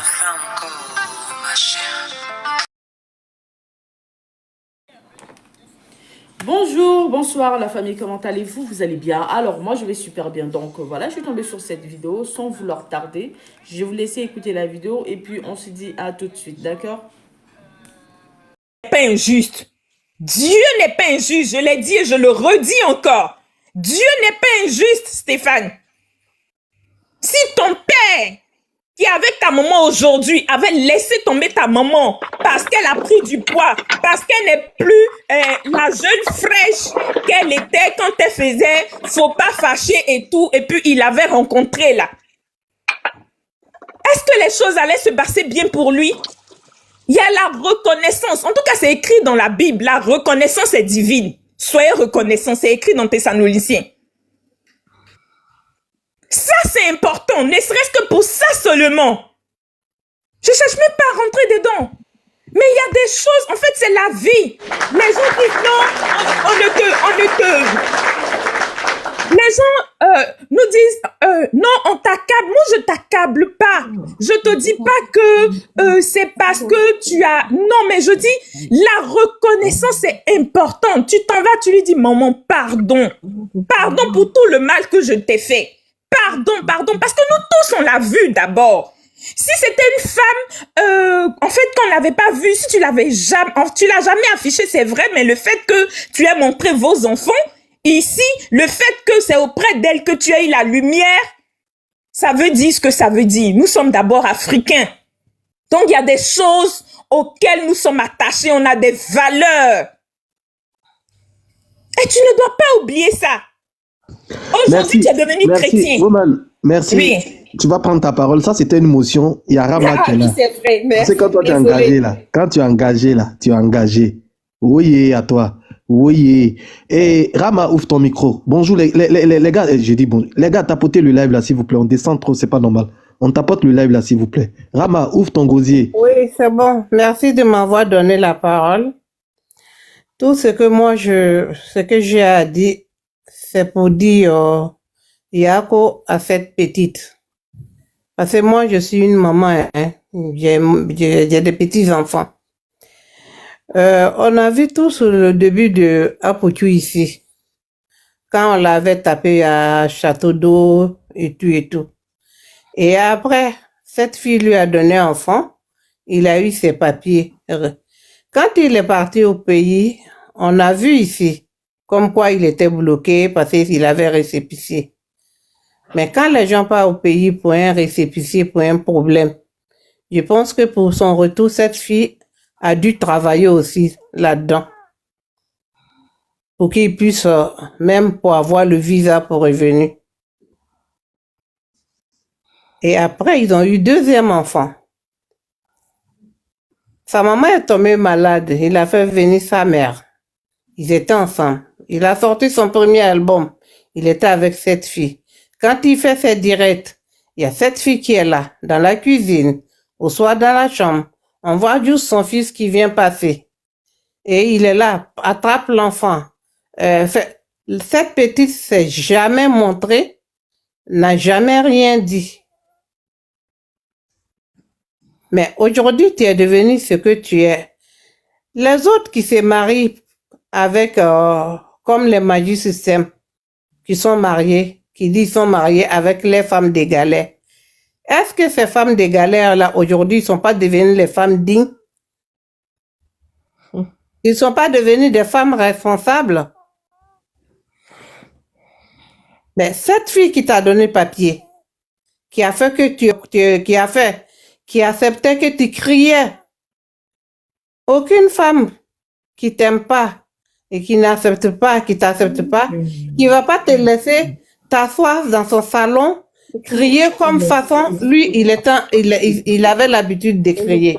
fait encore, ma chère. Bonjour, bonsoir la famille, comment allez-vous? Vous allez bien? Alors moi je vais super bien, donc voilà, je suis tombée sur cette vidéo sans vouloir tarder. Je vais vous laisser écouter la vidéo et puis on se dit à tout de suite, d'accord? Pas injuste. Dieu n'est pas injuste, je l'ai dit et je le redis encore. Dieu n'est pas injuste, Stéphane. Si ton père, qui est avec ta maman aujourd'hui, avait laissé tomber ta maman parce qu'elle a pris du poids, parce qu'elle n'est plus la jeune fraîche qu'elle était quand elle faisait faut pas fâcher et tout, et puis il avait rencontré là. Est-ce que les choses allaient se passer bien pour lui? Il y a la reconnaissance. En tout cas, c'est écrit dans la Bible. La reconnaissance est divine. Soyez reconnaissants. C'est écrit dans Thessaloniciens. Ça, c'est important. Ne serait-ce que pour ça seulement. Je cherche même pas à rentrer dedans. Mais il y a des choses, en fait, c'est la vie. Les gens disent non, on ne te... Les gens nous disent non, on t'accable. Moi, je t'accable pas. Je te dis pas que c'est parce que tu as... Non, mais je dis, la reconnaissance est importante. Tu t'en vas, tu lui dis, maman, pardon. Pardon pour tout le mal que je t'ai fait. Pardon, pardon. Parce que nous tous, on l'a vu d'abord. Si c'était une femme, en fait, qu'on l'avait pas vue, si tu l'avais jamais, tu l'as jamais affiché, c'est vrai, mais le fait que tu aies montré vos enfants, ici, le fait que c'est auprès d'elle que tu as eu la lumière, ça veut dire ce que ça veut dire. Nous sommes d'abord africains. Donc, il y a des choses auxquelles nous sommes attachés, on a des valeurs. Et tu ne dois pas oublier ça. Aujourd'hui, tu es devenu chrétien. Woman, merci. Oui. Tu vas prendre ta parole. Ça, c'était une motion. Il y a Rama qui est là. C'est vrai, merci. C'est quand toi, tu es engagé là. Quand tu es engagé là, tu es engagé. Oui, à toi. Oui. Et Rama, ouvre ton micro. Bonjour les gars. J'ai dit bonjour. Les gars, tapotez le live là, s'il vous plaît. On descend trop, c'est pas normal. On tapote le live là, s'il vous plaît. Rama, ouvre ton gosier. Oui, c'est bon. Merci de m'avoir donné la parole. Tout ce que ce que j'ai à dire, c'est pour dire Yako à cette petite. Parce que moi, je suis une maman, hein. J'ai des petits-enfants. On a vu tous le début de Apotu ici, quand on l'avait tapé à Château d'eau et tout et tout. Et après, cette fille lui a donné enfant, il a eu ses papiers. Quand il est parti au pays, on a vu ici comme quoi il était bloqué parce qu'il avait récépissé. Mais quand les gens partent au pays pour un récépissé, pour un problème, je pense que pour son retour, cette fille a dû travailler aussi là-dedans. Pour qu'il puisse, même pour avoir le visa pour revenir. Et après, ils ont eu deuxième enfant. Sa maman est tombée malade. Il a fait venir sa mère. Ils étaient ensemble. Il a sorti son premier album. Il était avec cette fille. Quand il fait ses directs, il y a cette fille qui est là, dans la cuisine, ou soit dans la chambre. On voit juste son fils qui vient passer. Et il est là, attrape l'enfant. Cette petite s'est jamais montrée, n'a jamais rien dit. Mais aujourd'hui, tu es devenu ce que tu es. Les autres qui se marient avec, comme les Magic System, qui sont mariés, qui disent sont mariés avec les femmes des galères. Est-ce que ces femmes des galères-là, aujourd'hui, ne sont pas devenues les femmes dignes? Ils ne sont pas devenus des femmes responsables? Mais cette fille qui t'a donné papier, qui a fait que qui acceptait que tu criais, aucune femme qui t'aime pas et qui n'accepte pas, qui t'accepte pas, qui va pas te laisser t'asseoir dans son salon, crier comme façon, lui, il avait l'habitude de crier.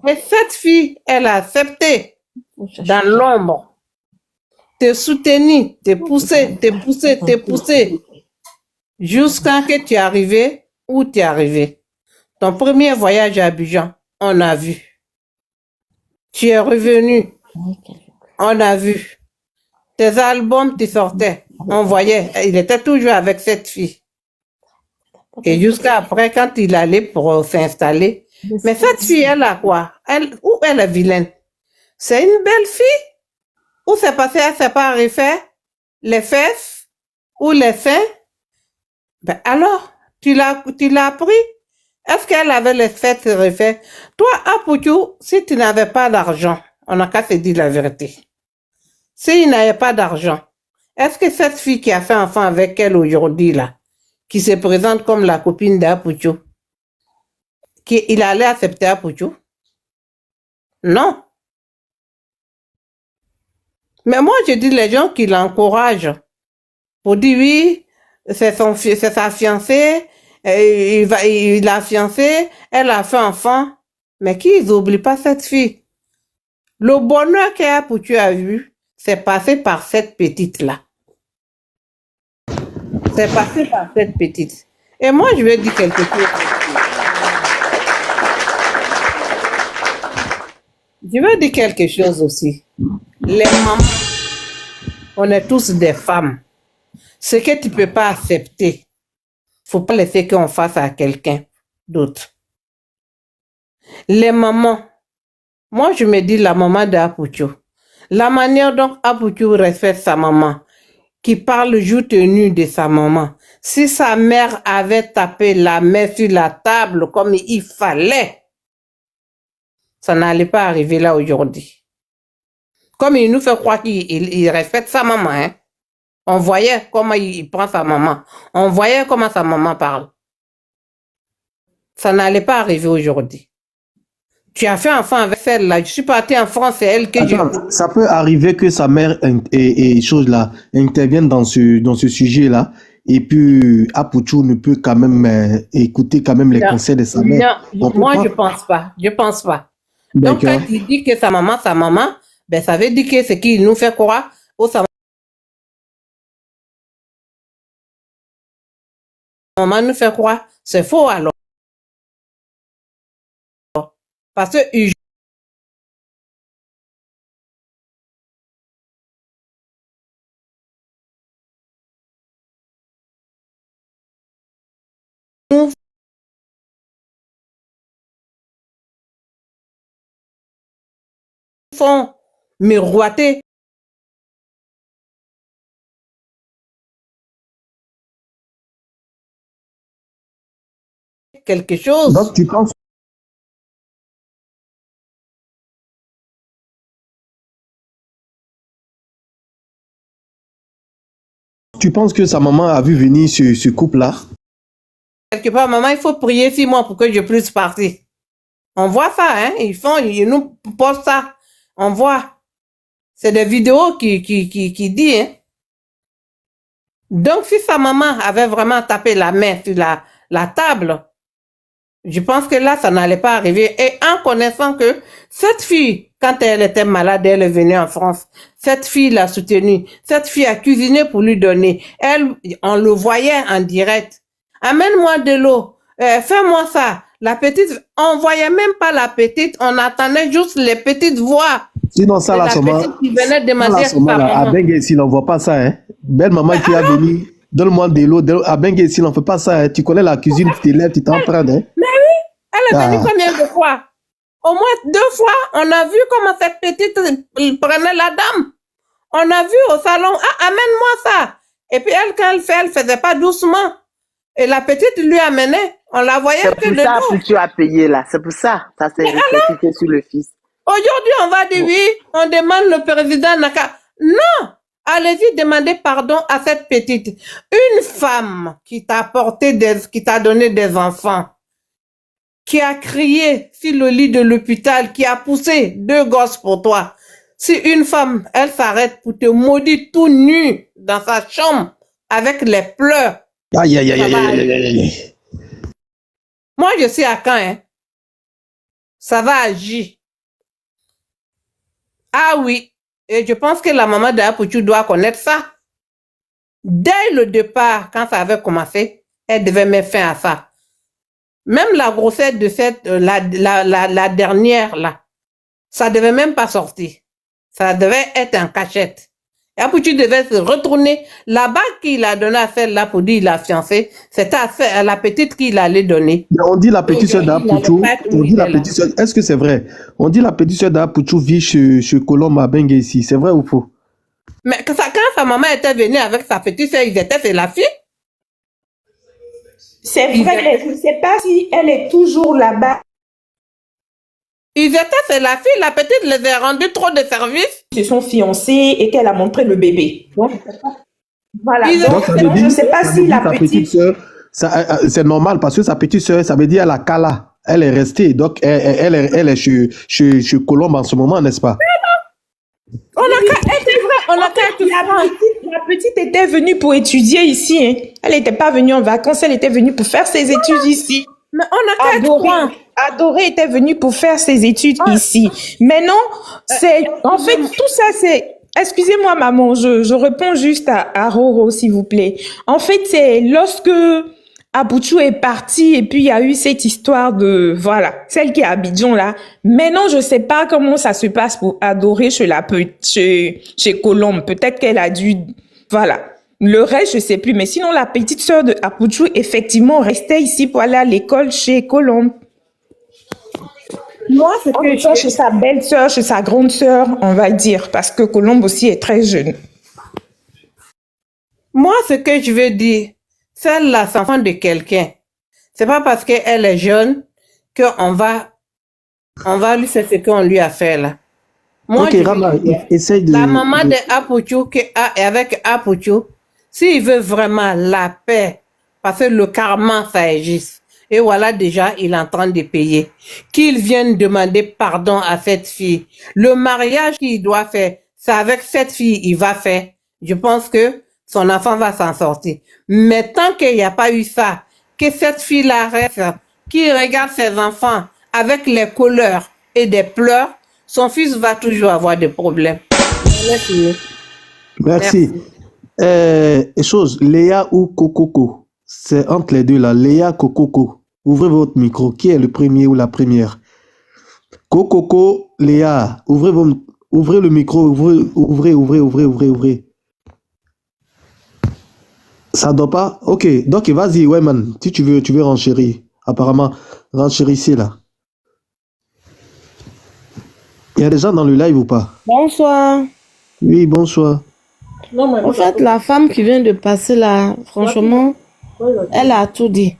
Mais cette fille, elle a accepté dans l'ombre, te soutenir, te pousser, jusqu'à ce que tu es arrivé où tu es arrivé. Ton premier voyage à Abidjan, on a vu. Tu es revenu, on a vu. Tes albums, tu sortais, on voyait, il était toujours avec cette fille. Et jusqu'à après, quand il allait pour s'installer, mais cette fille, elle a quoi? Où elle est vilaine? C'est une belle fille? Ou c'est passé, elle s'est pas refait les fesses ou les seins? Ben alors, tu l'as appris? Est-ce qu'elle avait les fesses refaites? Toi, Apoutou, si tu n'avais pas d'argent, on n'a qu'à se dire la vérité. S'il n'avait pas d'argent, est-ce que cette fille qui a fait enfant avec elle aujourd'hui, là, qui se présente comme la copine d'Apoutou, il allait accepter Apoutou? Non. Mais moi, je dis les gens qui l'encouragent pour dire oui, c'est sa fiancée, il a fiancé, elle a fait enfant. Mais qu'ils n'oublient pas cette fille. Le bonheur qu'Apoutou a eu, c'est passé par cette petite-là. C'est passé par cette petite. Et moi, je vais dire quelque chose. Je veux dire quelque chose aussi. Les mamans, on est tous des femmes. Ce que tu ne peux pas accepter, faut pas laisser qu'on fasse à quelqu'un d'autre. Les mamans, moi je me dis la maman d'Apoutou. La manière dont Apoutou respecte sa maman, qui parle le jour tenu de sa maman. Si sa mère avait tapé la main sur la table comme il fallait, ça n'allait pas arriver là aujourd'hui. Comme il nous fait croire qu'il respecte sa maman, hein. On voyait comment il prend sa maman. On voyait comment sa maman parle. Ça n'allait pas arriver aujourd'hui. Tu as fait enfant avec celle-là. Je suis partie en France, c'est elle que Attends, ça peut arriver que sa mère et chose là intervienne dans ce sujet-là. Et puis, Apoutou ne peut quand même écouter quand même les conseils de sa mère. Non, moi, je pense pas. Je pense pas. Donc, quand il dit que sa maman, ben, ça veut dire que ce qu'il nous fait croire, sa maman nous fait croire, c'est faux alors. Parce que nous font miroiter quelque chose. Donc, tu penses que sa maman a vu venir ce couple-là? Quelque part, maman, il faut prier 6 mois pour que je puisse partir. On voit ça, hein? Ils nous postent ça. On voit. C'est des vidéos qui disent, hein? Donc, si sa maman avait vraiment tapé la main sur la table, je pense que là, ça n'allait pas arriver. Et en connaissant que cette fille, quand elle était malade, elle est venue en France. Cette fille l'a soutenue. Cette fille a cuisiné pour lui donner. On le voyait en direct. Amène-moi de l'eau. Fais-moi ça. La petite, on voyait même pas la petite. On attendait juste les petites voix. Sinon, ça, la petite qui venait demander sa maman. À Bengue, s'il n'envoie pas ça, hein. Belle maman qui a venu, donne-moi de l'eau. À Bengue, s'il n'en fait pas ça, hein. Tu connais la cuisine, tu t'élèves, tu t'en prends, hein. Mais oui, elle est venue combien de fois? Au moins 2 fois, on a vu comment cette petite prenait la dame. On a vu au salon, amène-moi ça. Et puis elle, quand elle faisait pas doucement. Et la petite lui amenait. On la voyait que de dos. C'est pour ça que tu as payé là. C'est pour ça. Ça s'est répercuté sur le fils. Aujourd'hui, on va dire oui, on demande le président Naka. Non! Allez-y demander pardon à cette petite. Une femme qui t'a qui t'a donné des enfants, qui a crié sur le lit de l'hôpital, qui a poussé 2 gosses pour toi. Si une femme, elle s'arrête pour te maudire tout nu dans sa chambre avec les pleurs. Aïe, aïe, aïe, aïe, aïe, aïe, aïe. Moi, je sais à quand, hein. Ça va agir. Ah oui. Et je pense que la maman d'Apoutou doit connaître ça. Dès le départ, quand ça avait commencé, elle devait mettre fin à ça. Même la grossesse de la dernière, là, ça devait même pas sortir. Ça devait être en cachette. Et après, tu devais se retourner. Là-bas qu'il a donné à celle-là pour dire il a fiancé, c'était à la petite qu'il allait donner. Mais on dit la petite sœur Il n'allait d'Apouchou, pas être on où dit il la est là. petite sœur, est-ce que c'est vrai? On dit la petite sœur d'Apouchou vit chez Colombe à Bengue ici, c'est vrai ou faux? Mais quand sa maman était venue avec sa petite sœur, ils étaient chez la fille. C'est vrai, mais je ne sais pas si elle est toujours là-bas. Ils étaient chez la fille, la petite les a rendu trop de services. Ils se sont fiancés et qu'elle a montré le bébé. Donc, voilà. Ils Donc, Donc ça veut je ne dire, sais pas ça veut si dire la sa petite petite... sœur, c'est normal parce que sa petite sœur, ça veut dire elle a Kala, elle est restée, donc elle est chez Colombe en ce moment, n'est-ce pas? On a qu'à être vrai, on a qu'à être franc. La petite était venue pour étudier ici. Hein. Elle n'était pas venue en vacances, elle était venue pour faire ses études ici. Mais on a qu'à être franc. Adoré était venue pour faire ses études ici. Mais non, c'est... En fait, tout ça, c'est... Excusez-moi, maman, je réponds juste à Roro, s'il vous plaît. En fait, c'est lorsque Apouchou est parti et puis il y a eu cette histoire de... Voilà, celle qui est à Abidjan, là. Maintenant, je sais pas comment ça se passe pour Adoré chez Colombe. Peut-être qu'elle a dû... Voilà. Le reste, je sais plus. Mais sinon, la petite sœur de Apouchou, effectivement, restait ici pour aller à l'école chez Colombe. Moi, c'est En que étant chez sa belle-sœur, chez sa grande sœur, on va dire, parce que Colombe aussi est très jeune. moi, ce que je veux dire, celle-là, c'est l'enfant de quelqu'un. C'est pas parce qu'elle est jeune qu'on va lui faire ce qu'on lui a fait là. Moi, Ok, je veux Rama, dire, essaye de... la maman de Apouchou, avec Apouchou, s'il veut vraiment la paix, parce que le karma, ça existe. Et voilà, déjà, il est en train de payer. Qu'il vienne demander pardon à cette fille. Le mariage qu'il doit faire, c'est avec cette fille il va faire. Je pense que son enfant va s'en sortir. Mais tant qu'il n'y a pas eu ça, que cette fille-là reste, qui regarde ses enfants avec les couleurs et des pleurs, son fils va toujours avoir des problèmes. Merci. Merci. Chose, Léa ou Kokoko? C'est entre les deux là, Léa, Kokoko. Ouvrez votre micro. Qui est le premier ou la première? Kokoko, Léa. Ouvrez le micro. Ouvrez. Ça doit pas? Ok. Donc, vas-y, ouais, man. Si tu veux renchérir. Apparemment, renchérissez là. Il y a des gens dans le live ou pas? Bonsoir. Oui, bonsoir. En fait, la femme qui vient de passer là, franchement, elle a tout dit.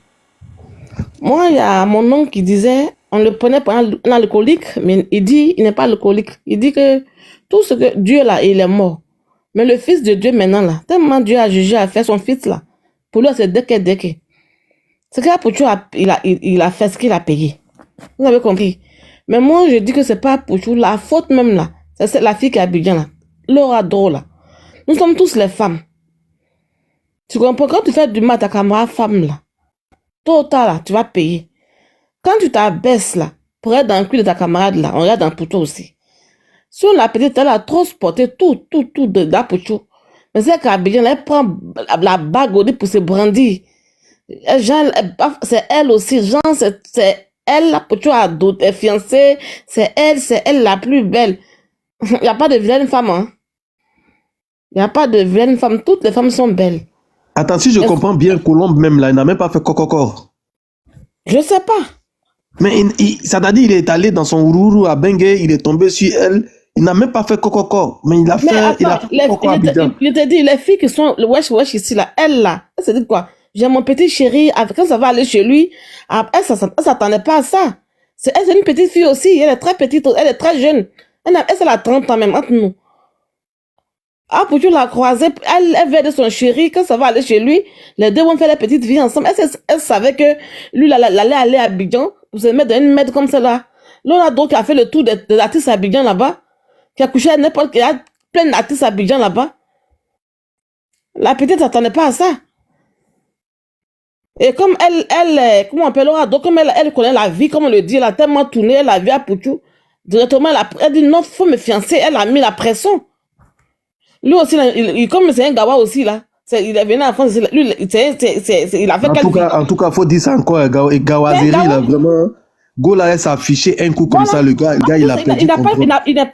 Moi, il y a mon oncle qui disait, on le prenait pour un alcoolique, mais il dit, il n'est pas alcoolique. Il dit que tout ce que Dieu là, il est mort. Mais le fils de Dieu maintenant là, tellement Dieu a jugé à faire son fils là, pour lui c'est deke. C'est qu'Apouchou il a fait ce qu'il a payé. Vous avez compris? Mais moi, je dis que c'est pas Apouchou, la faute même là, c'est la fille qui est à Abidjan là, Laura Dro là. Nous sommes tous les femmes. Tu comprends? Quand tu fais du mal à ta camarade femme là, tôt ou tard là, tu vas payer. Quand tu t'abaisses là, pour être dans le cul de ta camarade là, on regarde dans pour toi aussi. Si on la petite, elle a trop sporté tout de d'Apouchou. Mais c'est qu'Abidjan, elle prend la bague au nez pour se brandir. C'est elle aussi, genre, c'est elle, Apouchou a d'autres fiancée, c'est elle la plus belle. Il n'y a pas de vilaine femme, hein. Il n'y a pas de vilaine femme, toutes les femmes sont belles. Attends, si je comprends bien, Colombe même là, il n'a même pas fait coco. Je sais pas. Mais ça t'a dit, il est allé dans son Ourourou à Bengue, il est tombé sur elle, il n'a même pas fait coco. Mais il a fait, attends, coco à Abidjan. je te dis, les filles qui sont le wesh ici là, elle là, elle se dit quoi? J'ai mon petit chéri, quand ça va aller chez lui, elle s'attendait pas à ça. Elle, c'est une petite fille aussi, elle est très petite, elle est très jeune. Elle a 30 ans même, entre nous. Ah, pour tu la croiser, elle vient de son chéri, quand ça va aller chez lui, les deux vont faire la petite vie ensemble. Elle savait que lui, il allait aller à Abidjan, pour se mettre dans une mètre comme celle-là. Là, donc, qui a fait le tour des artistes à Abidjan là-bas, qui a couché à n'importe qui, a plein d'artistes à Abidjan là-bas. La petite s'attendait pas à ça. Et comme elle comment on appelle Laura, donc comme elle connaît la vie, comme on le dit, elle a tellement tourné, elle a vu à Pouchou, directement, elle dit non, faut me fiancer, elle a mis la pression. Lui aussi, comme c'est un gawa aussi, là, il est venu en France, lui, il a fait En tout cas, faut dire ça encore, Gawaziri, là, vraiment. Go là, elle s'est affiché un coup comme Voilà. ça, le gars il a perdu contrôle.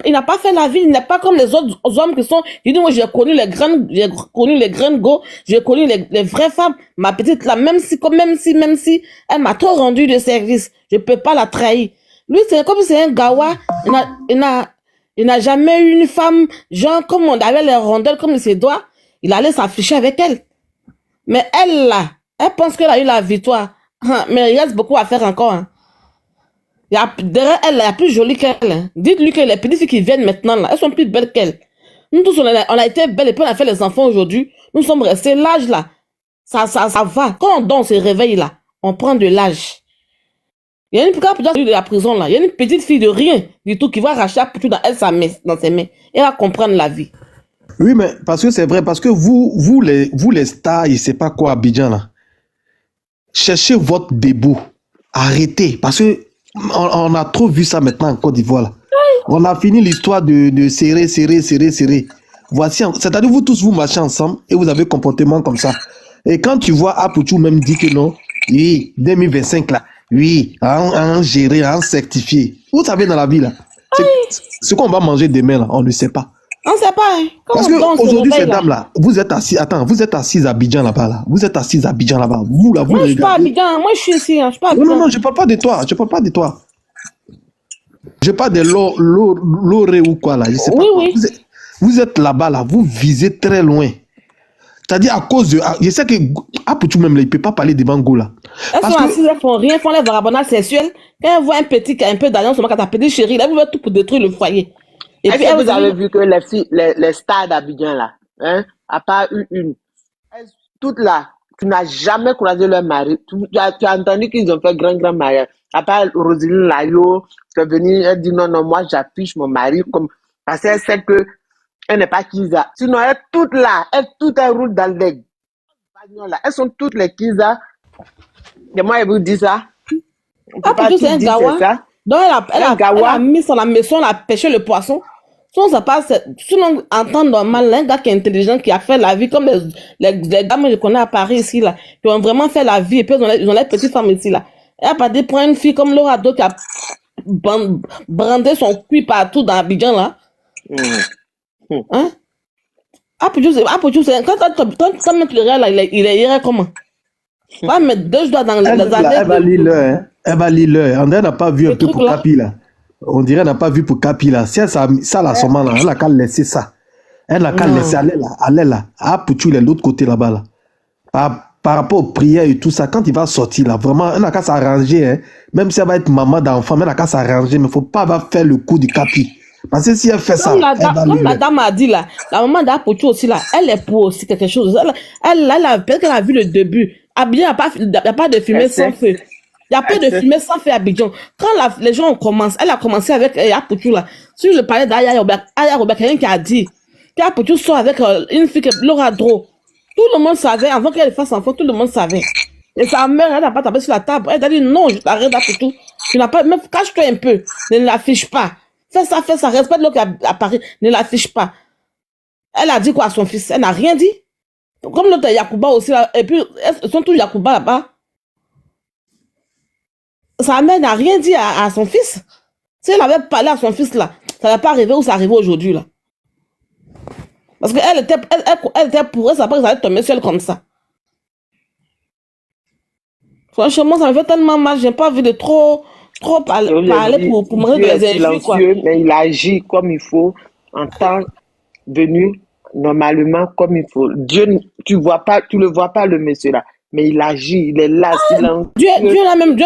Il n'a pas fait la vie, il n'est pas comme les autres hommes qui sont. Il dit, moi, j'ai connu les grandes go, j'ai connu les vraies femmes. Ma petite là, même si, elle m'a trop rendu de service, je peux pas la trahir. Lui, c'est comme c'est un gawa, il n'a jamais eu une femme, genre, comme on avait les rondelles comme ses doigts, il allait s'afficher avec elle. Mais elle là, elle pense qu'elle a eu la victoire. Mais il reste beaucoup à faire encore, hein. Derrière elle, elle est plus jolie qu'elle. Hein. Dites-lui que les petites filles qui viennent maintenant, là, elles sont plus belles qu'elle. Nous tous, on a été belles et puis on a fait les enfants aujourd'hui. Nous sommes restés l'âge là. Ça va. Quand on dort, on se réveille là. On prend de l'âge. Il y a une petite fille de la prison là. Il y a une petite fille de rien du tout qui va arracher tout dans ses mains. Et elle va comprendre la vie. Oui, mais parce que c'est vrai, parce que vous les stars, je sais pas quoi, Abidjan là. Cherchez votre debout. Arrêtez. Parce que on a trop vu ça maintenant en Côte d'Ivoire là. On a fini l'histoire de serrer. Voici, c'est-à-dire vous tous vous marchez ensemble et vous avez comportement comme ça. Et quand tu vois Apouchou même dit que non, oui, 2025 là, oui, en gérer, en certifier. Vous savez dans la vie là, ce qu'on va manger demain là, on ne sait pas. On ne sait pas, hein. Parce que aujourd'hui ces dames là, vous êtes assis à Abidjan là-bas là. Vous êtes assis à Abidjan là-bas. Vous là, vous moi, je suis pas à regardez. Abidjan. Moi, je suis ici. Hein. Je suis pas à Abidjan. Non, je parle pas de toi. Je parle de l'oré ou quoi là, je sais pas. Oui. Vous êtes là-bas là, vous visez très loin. C'est-à-dire à cause de, je sais que Apouchou même là, il peut pas parler devant Go là. Elles sont assises, elles font rien, font les vagabondages sexuels. Quand elles voient un petit qui a un peu d'argent, sur ta petite chérie, là, vous faites tout pour détruire le foyer. Et puis, Est-ce que vous avez vu que les stars d'Abidjan là, hein, à part une, toutes là, tu n'as jamais croisé leur mari. Tu as entendu qu'ils ont fait grand mariage. À part Roselyne Layo, qui est venue, elle dit non, moi j'affiche mon mari comme, parce qu'elle sait que elle n'est pas Kiza. Sinon, elles toutes là, elles roulent dans les bagnoles là. Elles sont toutes les Kiza. Et moi, elle vous dit ça. C'est un gawa. Donc, elle a mis sur la maison, elle a pêché le poisson. Sinon, ça passe, sinon, en temps normal, un gars qui est intelligent, qui a fait la vie, comme les dames que je connais à Paris ici, là, qui ont vraiment fait la vie, et puis ils ont les petites femmes ici, là. Elle a pas dit pour une fille comme Laura Do qui a brandé son cul partout dans Abidjan, là. Hein? Apouchou, quand mettre le réel, là, il irait comment? Ouais, mais 2 doigts dans les années. Elle va lire l'heure, hein. Elle va lire l'heure. On n'a pas vu un peu pour Capi là. On dirait n'a pas vu pour Capi là. Si elle ça là, son là, elle n'a qu'à laisser ça. Elle n'a qu'à laisser aller là. Apouchou, il est de l'autre côté là-bas là. Par rapport aux prières et tout ça, quand il va sortir là, vraiment, elle n'a qu'à s'arranger, hein. Même si elle va être maman d'enfant, elle n'a qu'à s'arranger, mais il ne faut pas faire le coup du Capi. Parce que si elle fait ça, comme la dame a dit là, la maman d'Apouchou aussi là, elle est pour aussi quelque chose. Peut-être qu'elle a vu le début. Abidjan, il n'y a pas de fumée sans feu. Il n'y a pas de fumée sans feu à Abidjan. Quand les gens commencent, elle a commencé avec Apouchou là. Sur le palais d'Aya Robert, quelqu'un qui a dit qu'Apouchou sort avec une fille, Laura Dro. Tout le monde savait, avant qu'elle fasse enfant, tout le monde savait. Et sa mère, elle n'a pas tapé sur la table. Elle a dit non, je t'arrête Apouchou. Tu n'as pas, même cache-toi un peu. Ne l'affiche pas. Fais ça, respecte l'autre à Paris. Ne l'affiche pas. Elle a dit quoi à son fils? Elle n'a rien dit. Comme l'autre Yacouba aussi là. Et puis, ils sont tous Yacouba là-bas. Sa mère n'a rien dit à son fils. Si elle avait parlé à son fils là, ça n'allait pas arriver où ça arrive aujourd'hui là. Parce qu'elle était pour elle, ça allait tomber seule comme ça. Franchement, ça me fait tellement mal. J'ai pas envie de trop parler pour me rendre des injures, quoi. Mais il agit comme il faut, en temps venu, normalement, comme il faut. Dieu, tu le vois pas le monsieur là. Mais il agit, il est là, silencieux. Dieu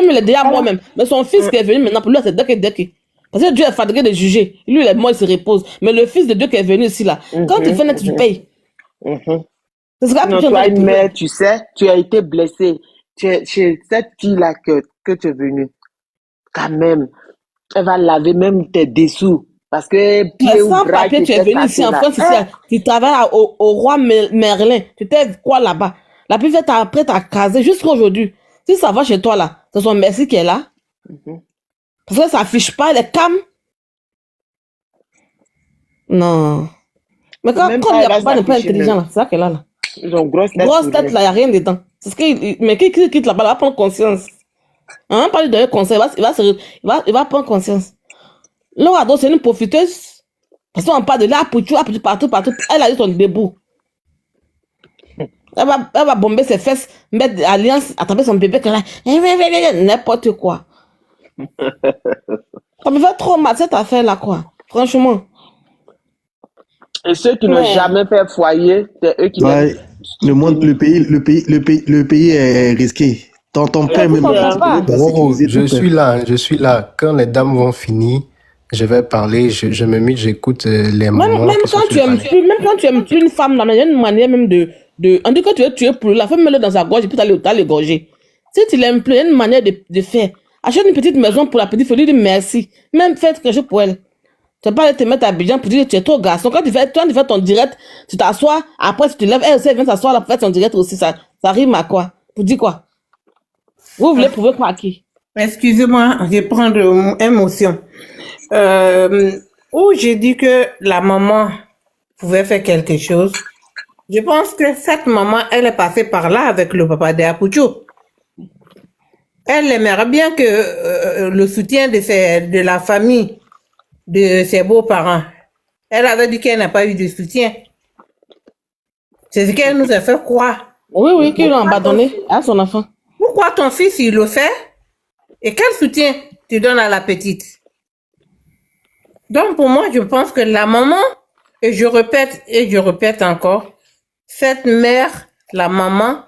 me l'a dit à moi-même. Mais son fils qui est venu maintenant, pour lui, c'est Deke. Parce que Dieu est fatigué de juger. Lui, il est mort, il se repose. Mais le fils de Dieu qui est venu ici, là, quand tu fais net, tu payes. C'est ce non, toi, une mère, tu sais, tu as été blessé. Chez cette fille-là que tu es venue, quand même, elle va laver même tes dessous. Parce que sans papier, tu es venu ici en France, tu travailles au roi Merlin. Tu t'es quoi là-bas? La plus fait après t'as casé jusqu'à aujourd'hui. Si ça va chez toi là, c'est son merci qui est là. Parce que ça affiche pas les cams. Non. Mais quand il n'y a pas de pas intelligent là, c'est ça qu'elle a là. Ils ont grosse tête là, il n'y a rien dedans. C'est ce que, mais qui quitte là-bas, là, prendre conscience. Hein, pas lui donner conseil, il va prendre conscience. Laura Ado, c'est une profiteuse. Parce qu'on parle de là, Apouchou, partout. Elle a eu son debout. Elle va bomber ses fesses, mettre alliance, attraper son bébé, n'importe quoi. Ça me fait trop mal cette affaire-là, quoi. Franchement. Et ceux qui n'ont jamais fait foyer, c'est eux qui Ouais, le pays est risqué. Ton père même. Je suis là. Quand les dames vont finir, je vais parler, je me mute, j'écoute les moments. Même quand tu aimes plus une femme, il y a une manière même on dit que tu es tué pour la femme, mets-le dans sa gorge et puis t'as l'égorger. Si tu l'aimes plus, il y a une manière de faire. Achète une petite maison pour la petite fille, dis merci. Même faites quelque chose pour elle. Tu vas pas aller te mettre à Abidjan pour dire que tu es trop garçon. Quand tu fais ton direct, tu t'assois, après tu te lèves, elle aussi elle vient s'asseoir là pour faire ton direct aussi. Ça rime à quoi? Pour dire quoi? Vous voulez prouver quoi à qui? Excusez-moi, je vais prendre émotion. Où j'ai dit que la maman pouvait faire quelque chose. Je pense que cette maman, elle est passée par là avec le papa de Apouchou. Elle aimerait bien que le soutien de la famille de ses beaux-parents. Elle avait dit qu'elle n'a pas eu de soutien. C'est ce qu'elle nous a fait croire. Oui, qu'ils l'ont abandonné à son enfant. Pourquoi ton fils, il le fait? Et quel soutien tu donnes à la petite? Donc, pour moi, je pense que la maman, et je répète encore, cette mère, la maman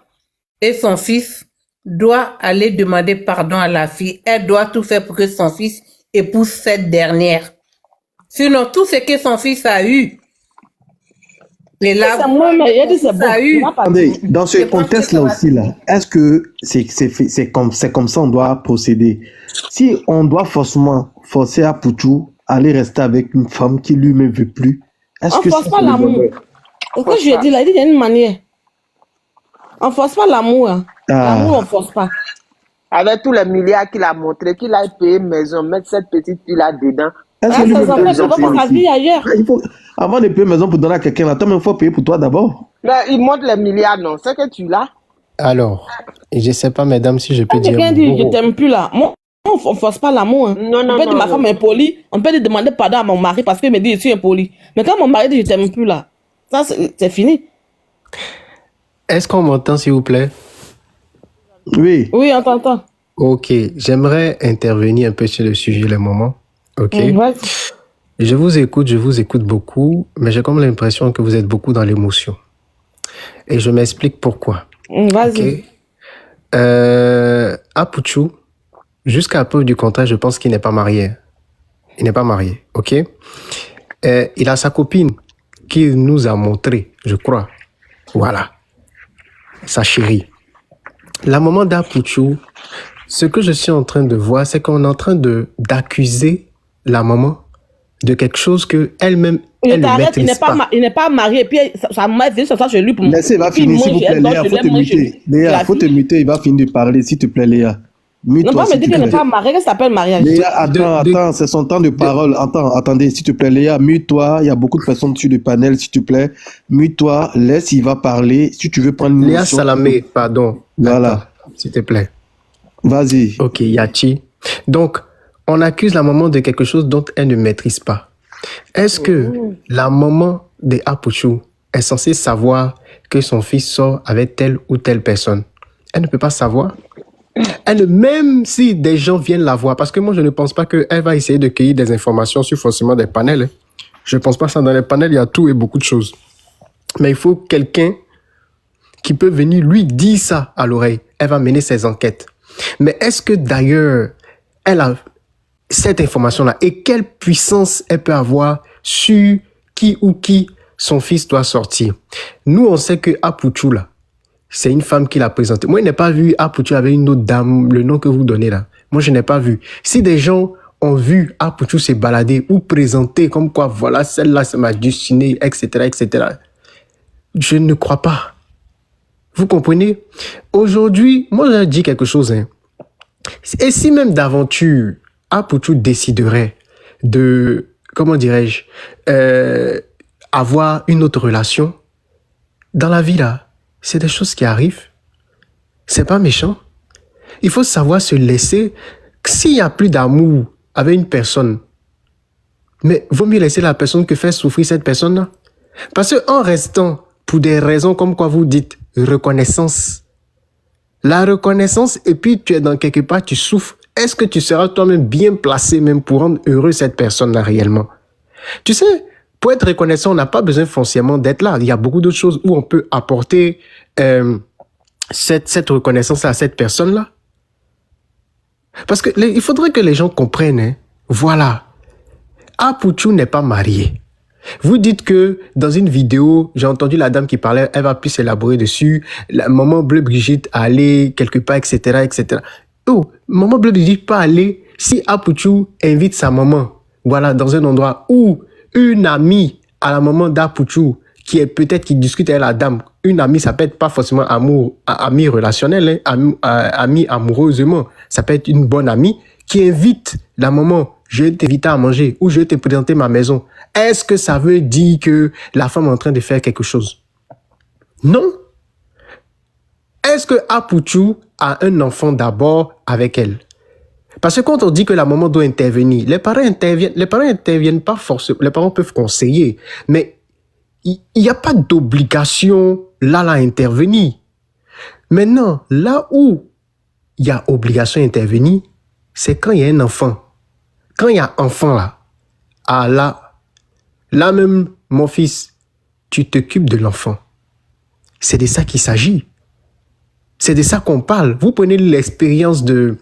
et son fils doit aller demander pardon à la fille. Elle doit tout faire pour que son fils épouse cette dernière. Sinon, tout ce que son fils a eu, les larmes, Attendez, dans ce contexte-là aussi, là, est-ce que c'est comme ça on doit procéder? Si on doit forcer Apouchou à aller rester avec une femme qui lui-même ne veut plus, est-ce que force pas l'amour. C'est ce que je lui ai dit, là, il dit qu'il y a une manière. On force pas l'amour. Hein. L'amour, on force pas. Avec tous les milliards qu'il a montré, qu'il a payé maison, mettre cette petite fille-là dedans. Est-ce que avant de payer maison pour donner à quelqu'un, là, il faut payer pour toi d'abord. Il montre les milliards, non? C'est que tu l'as. Alors, je ne sais pas, mesdames, si je peux dire. Quelqu'un dit, je t'aime plus là. Moi, on ne force pas l'amour. Hein. Non, on peut dire ma femme est impolie. On peut lui demander pardon à mon mari parce qu'il me dit je suis impoli. Mais quand mon mari dit je t'aime plus là, ça c'est fini. Est-ce qu'on m'entend, s'il vous plaît? Oui. Oui, on t'entend. Ok, j'aimerais intervenir un peu sur le sujet, les moments. Ok. Ouais. Je vous écoute beaucoup, mais j'ai comme l'impression que vous êtes beaucoup dans l'émotion. Et je m'explique pourquoi. Vas-y. Okay. Apouchou, jusqu'à preuve du contraire, je pense qu'il n'est pas marié. Il n'est pas marié, ok? Il a sa copine qu'il nous a montré, je crois. Voilà. Sa chérie. La maman d'Apouchou, ce que je suis en train de voir, c'est qu'on est en train d'accuser la maman de quelque chose que elle-même il n'est pas marié. Et puis, ça m'a dit ça chez lui pour me. Laissez, il va finir, s'il vous plaît, Léa. Faut te muter. Léa, faut te muter. Il va finir de parler, s'il te plaît, Léa. Non, pas me dire qu'elle n'est pas mariée, qu'est-ce que ça s'appelle mariage? Léa, attends, c'est son temps de parole. Attendez, s'il te plaît, Léa, mute-toi. Il y a beaucoup de personnes dessus le panel, s'il te plaît. Mute-toi, laisse, il va parler. Si tu veux prendre une Léa Salamé, pardon. Voilà. Attends, s'il te plaît. Vas-y. Ok, Yachi. Donc, on accuse la maman de quelque chose dont elle ne maîtrise pas. Est-ce que la maman de Apouchou est censée savoir que son fils sort avec telle ou telle personne? Elle ne peut pas savoir. Même si des gens viennent la voir, parce que moi je ne pense pas qu'elle va essayer de cueillir des informations sur forcément des panels. Je ne pense pas ça. Dans les panels, il y a tout et beaucoup de choses. Mais il faut quelqu'un qui peut venir lui dire ça à l'oreille. Elle va mener ses enquêtes. Mais est-ce que d'ailleurs, elle a cette information-là et quelle puissance elle peut avoir sur qui son fils doit sortir? Nous, on sait que Apouchou, là, c'est une femme qui l'a présenté. Moi, je n'ai pas vu Apouchou avec une autre dame, le nom que vous donnez là. Moi, je n'ai pas vu. Si des gens ont vu Apouchou se balader ou présenter comme quoi, voilà, celle-là, c'est ma destinée, etc., etc., je ne crois pas. Vous comprenez? Aujourd'hui, moi, je dis quelque chose. Hein. Et si même d'aventure, Apouchou déciderait de, comment dirais-je, avoir une autre relation, dans la vie, là, c'est des choses qui arrivent. C'est pas méchant. Il faut savoir se laisser. S'il n'y a plus d'amour avec une personne, mais vaut mieux laisser la personne que faire souffrir cette personne-là. Parce qu'en restant, pour des raisons comme quoi vous dites, reconnaissance, la reconnaissance, et puis tu es dans quelque part, tu souffres, est-ce que tu seras toi-même bien placé même pour rendre heureux cette personne-là réellement? Tu sais, pour être reconnaissant, on n'a pas besoin foncièrement d'être là. Il y a beaucoup d'autres choses où on peut apporter cette reconnaissance à cette personne-là. Parce que il faudrait que les gens comprennent, hein. Voilà. Apuchu n'est pas marié. Vous dites que dans une vidéo, j'ai entendu la dame qui parlait, elle va plus élaborer dessus. La maman Bleu Brigitte allait quelque part, etc., etc. Oh, maman Bleu Brigitte pas aller si Apuchu invite sa maman, voilà, dans un endroit où une amie à la maman d'Apuchu, qui est peut-être qui discute avec la dame, une amie, ça peut être pas forcément amie relationnelle, hein, amie amoureusement, ça peut être une bonne amie qui invite la maman. Je vais t'inviter à manger ou je vais te présenter ma maison. Est-ce que ça veut dire que la femme est en train de faire quelque chose? Non. Est-ce que Apuchu a un enfant d'abord avec elle? Parce que quand on dit que la maman doit intervenir, les parents interviennent pas forcément. Les parents peuvent conseiller, mais il n'y a pas d'obligation là à intervenir. Maintenant, là où il y a obligation d'intervenir, c'est quand il y a un enfant. Quand il y a enfant là, ah là même, mon fils, tu t'occupes de l'enfant. C'est de ça qu'il s'agit. C'est de ça qu'on parle. Vous prenez l'expérience de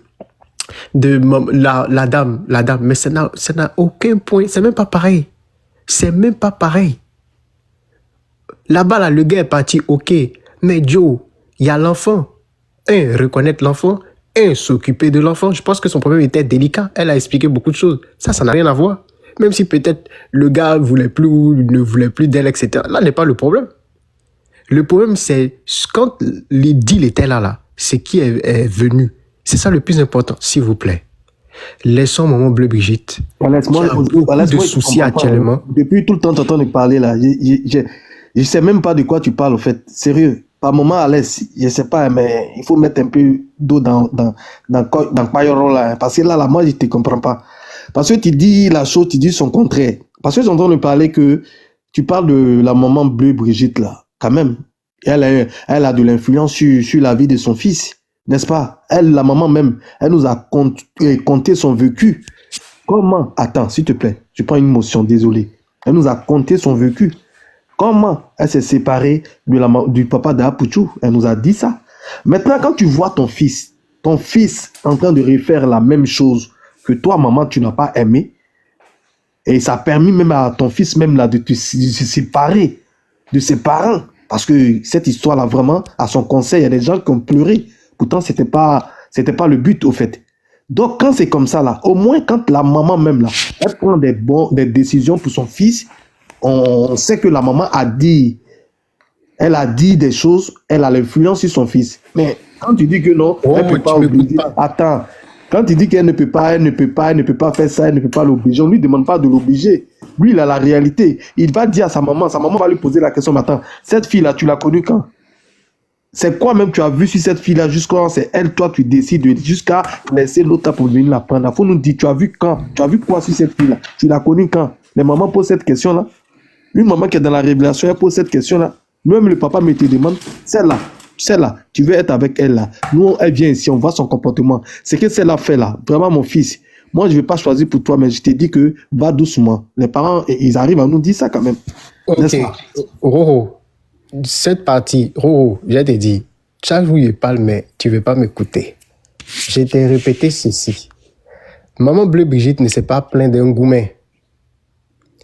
la dame, mais ça n'a aucun point. C'est même pas pareil. C'est même pas pareil. Là-bas, là, le gars est parti, ok. Mais Joe, il y a l'enfant. Reconnaître l'enfant. S'occuper de l'enfant. Je pense que son problème était délicat. Elle a expliqué beaucoup de choses. Ça n'a rien à voir. Même si peut-être le gars voulait plus ou ne voulait plus d'elle, etc. Là n'est pas le problème. Le problème, c'est quand les deals étaient là, c'est qui est venu. C'est ça le plus important, s'il vous plaît. Laissons maman Bleu Brigitte. Laisse-moi, beaucoup de soucis actuellement. Depuis tout le temps, t'entends parler là. Je sais même pas de quoi tu parles, en fait. Sérieux. Par moment, Alès, je sais pas, mais il faut mettre un peu d'eau dans Payoro là. Parce que là, moi, je te comprends pas. Parce que tu dis la chose, tu dis son contraire. Parce que j'entends parler que tu parles de la maman Bleu Brigitte là. Quand même. Elle a de l'influence sur la vie de son fils. N'est-ce pas? Elle, la maman même, elle nous a conté son vécu. Comment? Attends, s'il te plaît. Je prends une motion, désolé. Elle nous a conté son vécu. Comment elle s'est séparée du papa d'Apuchu? Elle nous a dit ça. Maintenant, quand tu vois ton fils en train de refaire la même chose que toi, maman, tu n'as pas aimé, et ça a permis même à ton fils même là de se séparer de ses parents. Parce que cette histoire-là, vraiment, à son conseil, il y a des gens qui ont pleuré. Pourtant, c'était pas le but, au fait. Donc, quand c'est comme ça, là, au moins, quand la maman même, là, elle prend des décisions pour son fils, on sait que la maman elle a dit des choses, elle a l'influence sur son fils. Mais quand tu dis que non, elle ne peut pas obliger. Attends, quand tu dis qu'elle ne peut pas faire ça, elle ne peut pas l'obliger, on ne lui demande pas de l'obliger. Lui, il a la réalité. Il va dire à sa maman va lui poser la question, mais attends, cette fille-là, tu l'as connue quand? C'est quoi même tu as vu sur cette fille-là jusqu'à c'est elle, toi, tu décides jusqu'à laisser l'autre pour venir la prendre. Il faut nous dire, tu as vu quand? Tu as vu quoi sur cette fille-là? Tu l'as connue quand? Les mamans posent cette question-là. Une maman qui est dans la révélation, elle pose cette question-là. Même le papa me te demande, celle-là, tu veux être avec elle là. Nous, elle vient ici, on voit son comportement. C'est que celle-là fait là. Vraiment, mon fils, moi, je ne vais pas choisir pour toi, mais je te dis que va doucement. Les parents, ils arrivent à nous dire ça quand même. Ok. Roro, cette partie, Roro, je te dis, chaque jour, je parle, mais tu ne veux pas m'écouter. Je t'ai répété ceci. Maman Bleu Brigitte ne s'est pas plainte d'un goumet.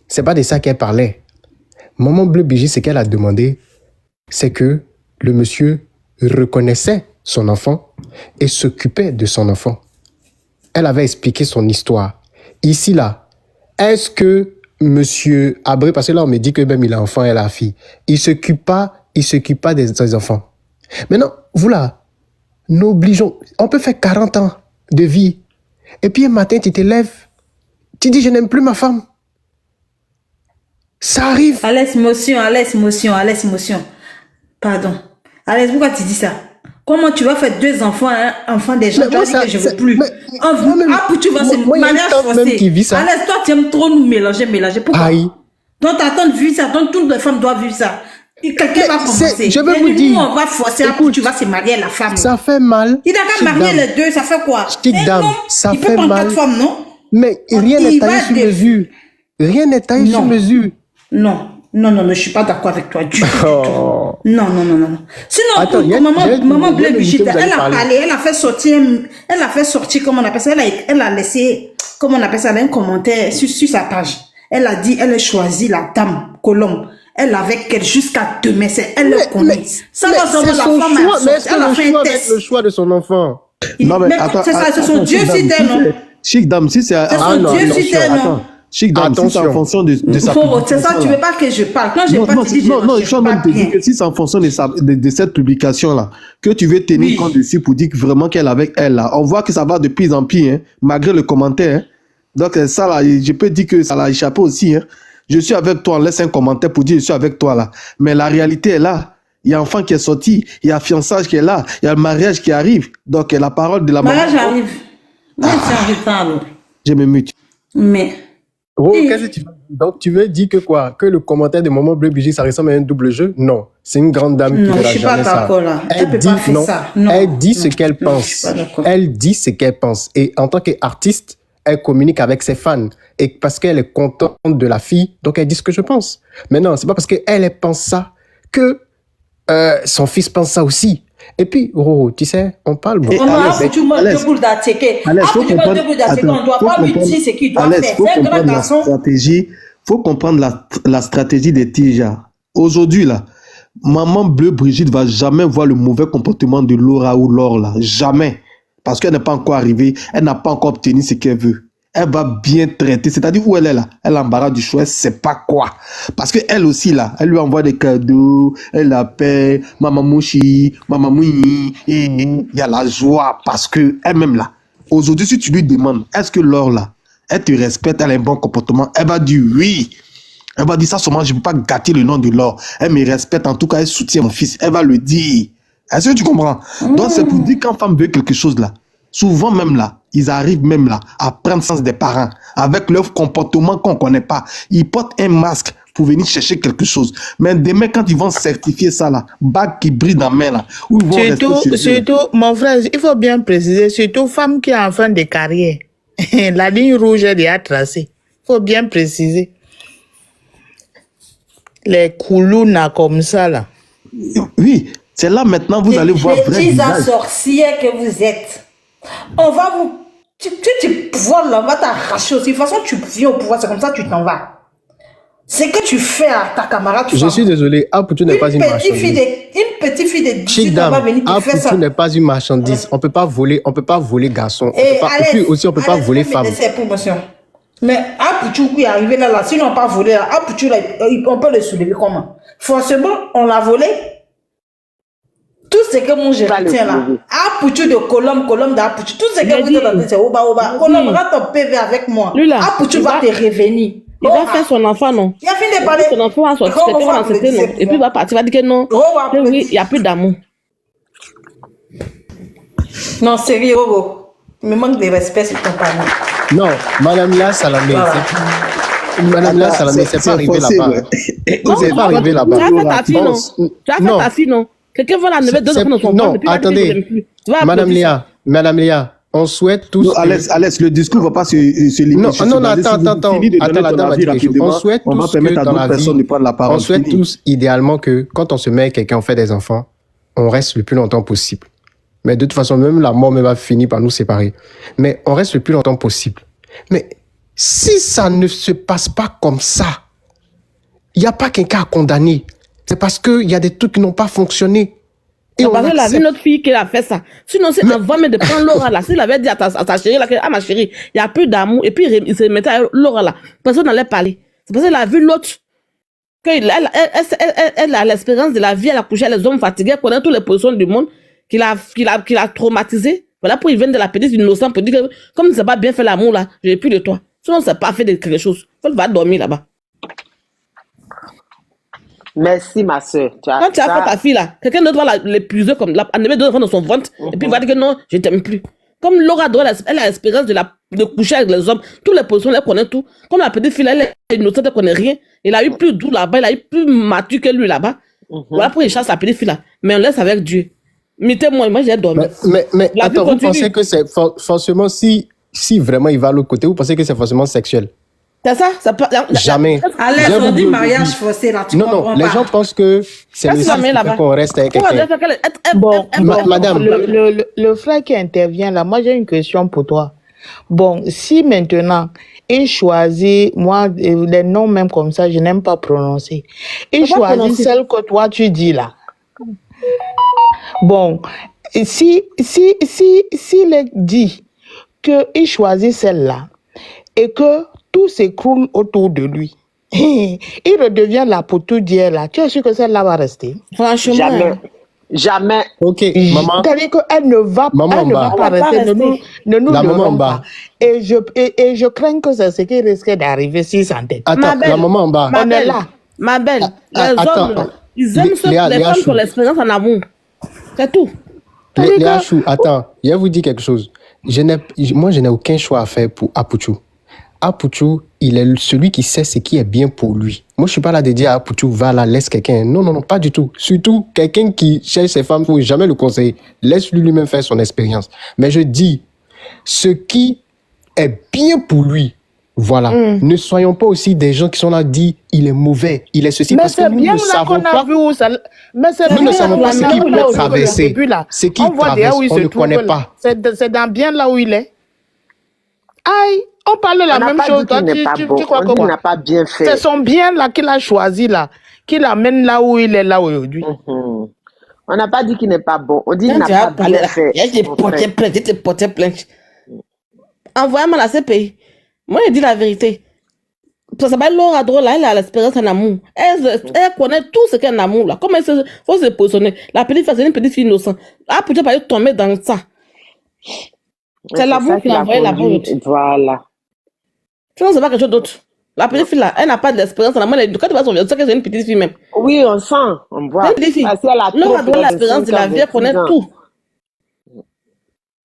C'est pas de ça qu'elle parlait. Maman Bleu Brigitte, ce qu'elle a demandé, c'est que le monsieur reconnaissait son enfant et s'occupait de son enfant. Elle avait expliqué son histoire. Ici, là, est-ce que monsieur Abré, parce que là, on me dit que même il a enfant et la fille, il s'occupe pas des enfants. Maintenant, vous là, nous obligeons, on peut faire 40 ans de vie. Et puis un matin, tu te lèves, tu dis, je n'aime plus ma femme. Ça arrive. Alès, motion. Pardon. Alès, pourquoi tu dis ça? Comment tu vas faire 2 enfants, un enfant des gens, Mais tu moi, vas dire ça, que je veux c'est- plus. mais- moi-même- Tu vas, c'est moi, il y a une mariage tante même forcé. qui vit ça. Alex, toi, tu aimes trop nous mélanger. Pourquoi? Aïe. Donc, ta tante vit ça, donc toutes les femmes doivent vivre ça. Et quelqu'un va commencer. je veux Et vous nous, dire, on va forcer écoute, tu vas se marier à la femme. Ça fait mal. Il a qu'à Chic marier dame. les deux, ça fait quoi? Chic Eh dame, non, ça il peut fait prendre mal. 4 femmes, non? Mais rien Il n'est va taillé sur dé- mesure. Rien n'est taillé sur Non. mesure. Non, je suis pas d'accord avec toi du tout. Oh. Non. Sinon, Attends, il y a- maman il y a- Bleu il y a une Brigitte, invitée, vous allez elle a parler. parlé, elle a fait sortir, comment on appelle ça, elle a laissé, comment on appelle ça, un commentaire sur sa page. Elle a dit, elle a choisi la dame Colombe. Elle avec elle jusqu'à demain, elle le connaît. Ça va c'est seulement la son femme choix, a mais est-ce sorti, elle a que fait le un choix va être test. le choix de son enfant? Non, mais Mais attends, c'est ça, c'est son attends, Dieu Chic si dame, t'es, non? Chic dame, si c'est C'est ah, son non, Dieu attention, si t'es, non? attends, Chic dame, si c'est en Attention. fonction de sa C'est ça, tu publication, veux pas que je parle. Quand j'ai non, pas non, dit, je suis en train de te bien. dire que si c'est en fonction de cette publication-là, que tu veux tenir Oui. compte dessus pour dire que vraiment qu'elle est avec elle, là, on voit que ça va de pire en pire, hein, malgré le commentaire. Hein. Donc, ça, là, je peux dire que ça l'a échappé aussi. Hein. Je suis avec toi, on laisse un commentaire pour dire je suis avec toi, là. Mais la réalité est là. Il y a un enfant qui est sorti, il y a fiançage qui est là, il y a le mariage qui arrive. Donc, la parole de la Mariage maman. arrive. Mais c'est en retard, alors. Je me mute. Mais. Oh, Et- qu'est-ce que tu veux? Donc, tu veux dire que quoi? Que le commentaire de Maman Bleu Brigitte, ça ressemble à un double jeu? Non. C'est une grande dame qui Non, ne je fera suis pas jamais ça. d'accord, là. Elle peut dit pas faire non. ça. Non. Elle dit ce Non. qu'elle Non, je pense. suis pas d'accord. Elle dit ce qu'elle pense. Et en tant qu'artiste, elle communique avec ses fans. Et parce qu'elle est contente de la fille, donc elle dit ce que je pense. Mais non, c'est pas parce qu'elle elle pense ça que son fils pense ça aussi. Et puis, oh, tu sais, on parle beaucoup. Et On a Alex, foutu moi Alex, deux boules d'attaquer. Alex, faut Après, tu vas comprendre, deux boules d'attaquer, on doit pas lui dire ce qu'il doit Alex, faire. faut C'est un grand comprendre la garçon. stratégie, faut comprendre la stratégie des Tija. Aujourd'hui, là, Maman Bleu Brigitte va jamais voir le mauvais comportement de Laura ou Laure, là. Jamais. Parce qu'elle n'est pas encore arrivée, elle n'a pas encore obtenu ce qu'elle veut. Elle va bien traiter, c'est-à-dire où elle est là, elle embarrasse du choix, elle sait pas quoi. Parce que elle aussi là, elle lui envoie des cadeaux, elle l'appelle, maman mouchi, maman moui, et il y a la joie parce que elle-même là. Aujourd'hui, si tu lui demandes, est-ce que Laure là, elle te respecte, elle a un bon comportement, elle va dire oui. Elle va dire ça seulement, je ne peux pas gâter le nom de Laure. Elle me respecte, en tout cas, elle soutient mon fils. Elle va le dire. Est-ce que tu comprends? Donc, c'est pour dire quand femme veut quelque chose là, souvent même là, ils arrivent même là à prendre sens des parents avec leur comportement qu'on ne connaît pas. Ils portent un masque pour venir chercher quelque chose. Mais demain, quand ils vont certifier ça là, bague qui brille dans la main là, où ils vont rester chez eux, là. Surtout, mon frère, il faut bien préciser, surtout femme qui est en fin de carrière. La ligne rouge est déjà tracée. Il faut bien préciser. Les coulounas comme ça, là. Oui, c'est là maintenant, vous allez voir vrai Les visage. sorcières que vous êtes. On va vous... Tu vois là, on va t'arracher aussi. De toute façon, tu viens au pouvoir, c'est comme ça, tu t'en vas. C'est que tu fais à ta camarade. Je suis désolé, Apoutou n'est pas une marchandise. Une petite fille de 18 Chic ans va dame, venir te faire ça. Apoutou n'est pas une marchandise. On peut pas voler garçon. Et Et puis aussi, on peut pas voler femme. C'est promotion. Mais Apoutou qui est arrivé là, sinon on pas volé là, Apoutou là, on peut le soulever comment? Forcément, on l'a volé. Tout ce que moi je retiens là, Apoutou de Colombe d'Apoutou, tout ce que vous êtes en train de dire, Oba. Colombe, rate ton PV avec moi. Lui là, Apoutou va te revenir. Il va faire son enfant, non? Il a fini de parler. Son enfant va sortir, quelqu'un va l'accepter, non? Et puis il va partir, il va dire que non. Que oui, il n'y a plus d'amour. Non, sérieux, Obo. Il me manque de respect sur ton panier. Non, Madame La Salamé, Madame La Salamé, c'est pas arrivé là-bas. C'est pas arrivé là-bas. Tu as fait ta fille, non? Tu as fait ta fille, non? Quelqu'un va l'enlever deux enfants dans son ventre, Non, et puis il va dire que je attendez. l'aime plus. Tu vas Madame applaudir Léa, on souhaite tous. Non, Alex, le discours ne va pas se limiter. Non, Je non, suis basé, attends, si vous attends, finissez de attends, donner la ton dame a avis dit quelque chose. rapidement, On souhaite on va tous permettre que à dans d'autres la personnes vie, de prendre la parole. on souhaite Fini. tous idéalement que quand on se met avec quelqu'un, on fait des enfants, on reste le plus longtemps possible. Mais de toute façon, même la mort même va finir par nous séparer. Mais on reste le plus longtemps possible. Mais si ça ne se passe pas comme ça, il n'y a pas quelqu'un à condamner. C'est parce qu'il y a des trucs qui n'ont pas fonctionné. Et on parce qu'elle a vu accepte. notre fille qui a fait ça. Sinon, c'est avant même de prendre Laura là. S'il avait dit à ta chérie là, que, ah ma chérie, il n'y a plus d'amour. Et puis il se mettait à Laura là. Personne n'allait parler. C'est parce qu'elle a vu l'autre. Elle a l'expérience de la vie, elle a couché les hommes fatigués, elle connaît toutes les positions du monde, qu'il a traumatisé. Voilà pour il vient de la petite innocente pour dire que comme ça n'a pas bien fait l'amour là, j'ai plus de toi. Sinon, ça n'a pas fait de quelque chose. Elle va dormir là-bas. Merci, ma soeur. Quand tu as fait ta fille là, quelqu'un d'autre va l'épuiser comme enlever deux enfants dans son ventre et puis il va dire que non, je t'aime plus. Comme Laura Dro, elle a l'expérience de coucher avec les hommes, toutes les positions, elle connaît tout. Comme la petite fille, elle est innocente, elle connaît rien. Il a eu plus doux là-bas, il a eu plus mature que lui là-bas. Voilà pourquoi il chasse la petite fille là. Mais on laisse avec Dieu. Mettez-moi, moi j'ai dormi. Mais attends, vous pensez que c'est forcément, si vraiment il va à l'autre côté, vous pensez que c'est forcément sexuel? C'est ça peut, Jamais. Allez, on dit mariage forcé là, tu comprends pas. Non, les gens pensent que c'est le sexe qui fait qu'on reste avec quelqu'un. Bon, madame. Le frère qui intervient là, moi j'ai une question pour toi. Bon, si maintenant il choisit, moi les noms même comme ça, je n'aime pas prononcer. Il choisit celle que toi tu dis là. Bon, s'il dit qu'il choisit celle-là et que tout s'écroule autour de lui, il redevient la poteau d'hier là. Tu es sûr que celle-là va rester? Franchement. Jamais. Ok, maman. C'est-à-dire qu'elle ne va pas rester. Ne nous leurrons pas. Et je crains que c'est ce qui risque d'arriver si ça t'aide. Attends, la maman en bas. On est là. Ma belle, les hommes, ils aiment les femmes qui ont l'expérience en amour. C'est tout. Léa Chou, attends, je vais vous dire quelque chose. Moi, je n'ai aucun choix à faire pour Apouchou. Apouchou, il est celui qui sait ce qui est bien pour lui. Moi, je ne suis pas là de dire à Apouchou, va là, laisse quelqu'un. Non, pas du tout. Surtout, quelqu'un qui cherche ses femmes, il ne faut jamais le conseiller. Laisse-lui lui-même faire son expérience. Mais je dis, ce qui est bien pour lui, voilà. Ne soyons pas aussi des gens qui sont là, dit, il est mauvais, il est ceci. Mais parce que nous ne savons pas. Nous ne savons pas ce qu'il peut traverser. Ce qu'il traverse, on ne connaît pas. C'est dans bien là où il est. Aïe, on parle de la même chose. Tu crois que n'a pas bien fait. C'est son bien là qu'il a choisi là, qui l'amène là où il est là aujourd'hui. On n'a pas dit qu'il n'est pas bon. On dit qu'il n'a pas bien fait. Il y a des porté plainte. Envoyez-moi la CPI. Moi, je dis la vérité. Ça s'appelle Laura Dro, là, elle a l'expérience en amour. Elle connaît tout ce qu'est un amour, là. Comment il faut se positionner. La petite fille, c'est une petite fille innocente. Ah, peut-être pas tomber dans ça. C'est l'amour qui l'a envoyé là-bas. Voilà. Tu vois, c'est pas quelque chose d'autre. La petite fille, là, elle n'a pas d'expérience en amour. Quand tu vas son vieux, tu sais que c'est une petite fille même. Oui, on sent, on voit. C'est une petite fille. Laura Dro, l'expérience de la vie, elle connaît tout.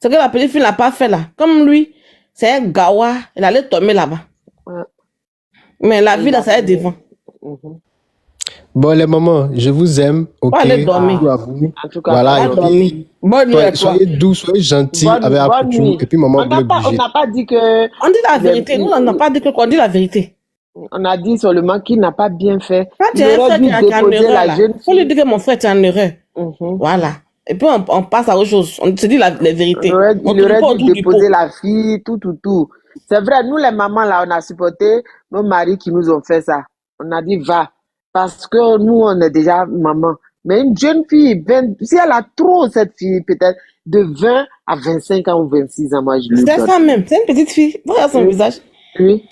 Ce que la petite fille n'a pas fait, là. Comme lui, c'est un gawa, il allait tomber là-bas. Mais la vie, là, ça est devant. Bon, les mamans, je vous aime. Ok. Allez dormir. En tout cas, voilà. Bonne nuit. Soyez doux, soyez gentils avec Apouchou. Et puis, maman, on n'a pas dit que. On dit la vérité. Nous, on n'a pas dit qu'on dit la vérité. On a dit seulement qu'il n'a pas bien fait. Quand tu as un frère qui est en erreur, il faut lui dire que mon frère est en erreur. Voilà. Et puis, on passe à autre chose. On se dit la vérité. Il aurait dû déposer la fille, tout. C'est vrai, nous, les mamans, là, on a supporté nos maris qui nous ont fait ça. On a dit, va. Parce que nous, on est déjà maman. Mais une jeune fille, si elle a trop, cette fille, peut-être de 20 à 25 ans ou 26 ans, moi, je lui donne. C'est ça même. C'est une petite fille. Regarde son visage. Oui.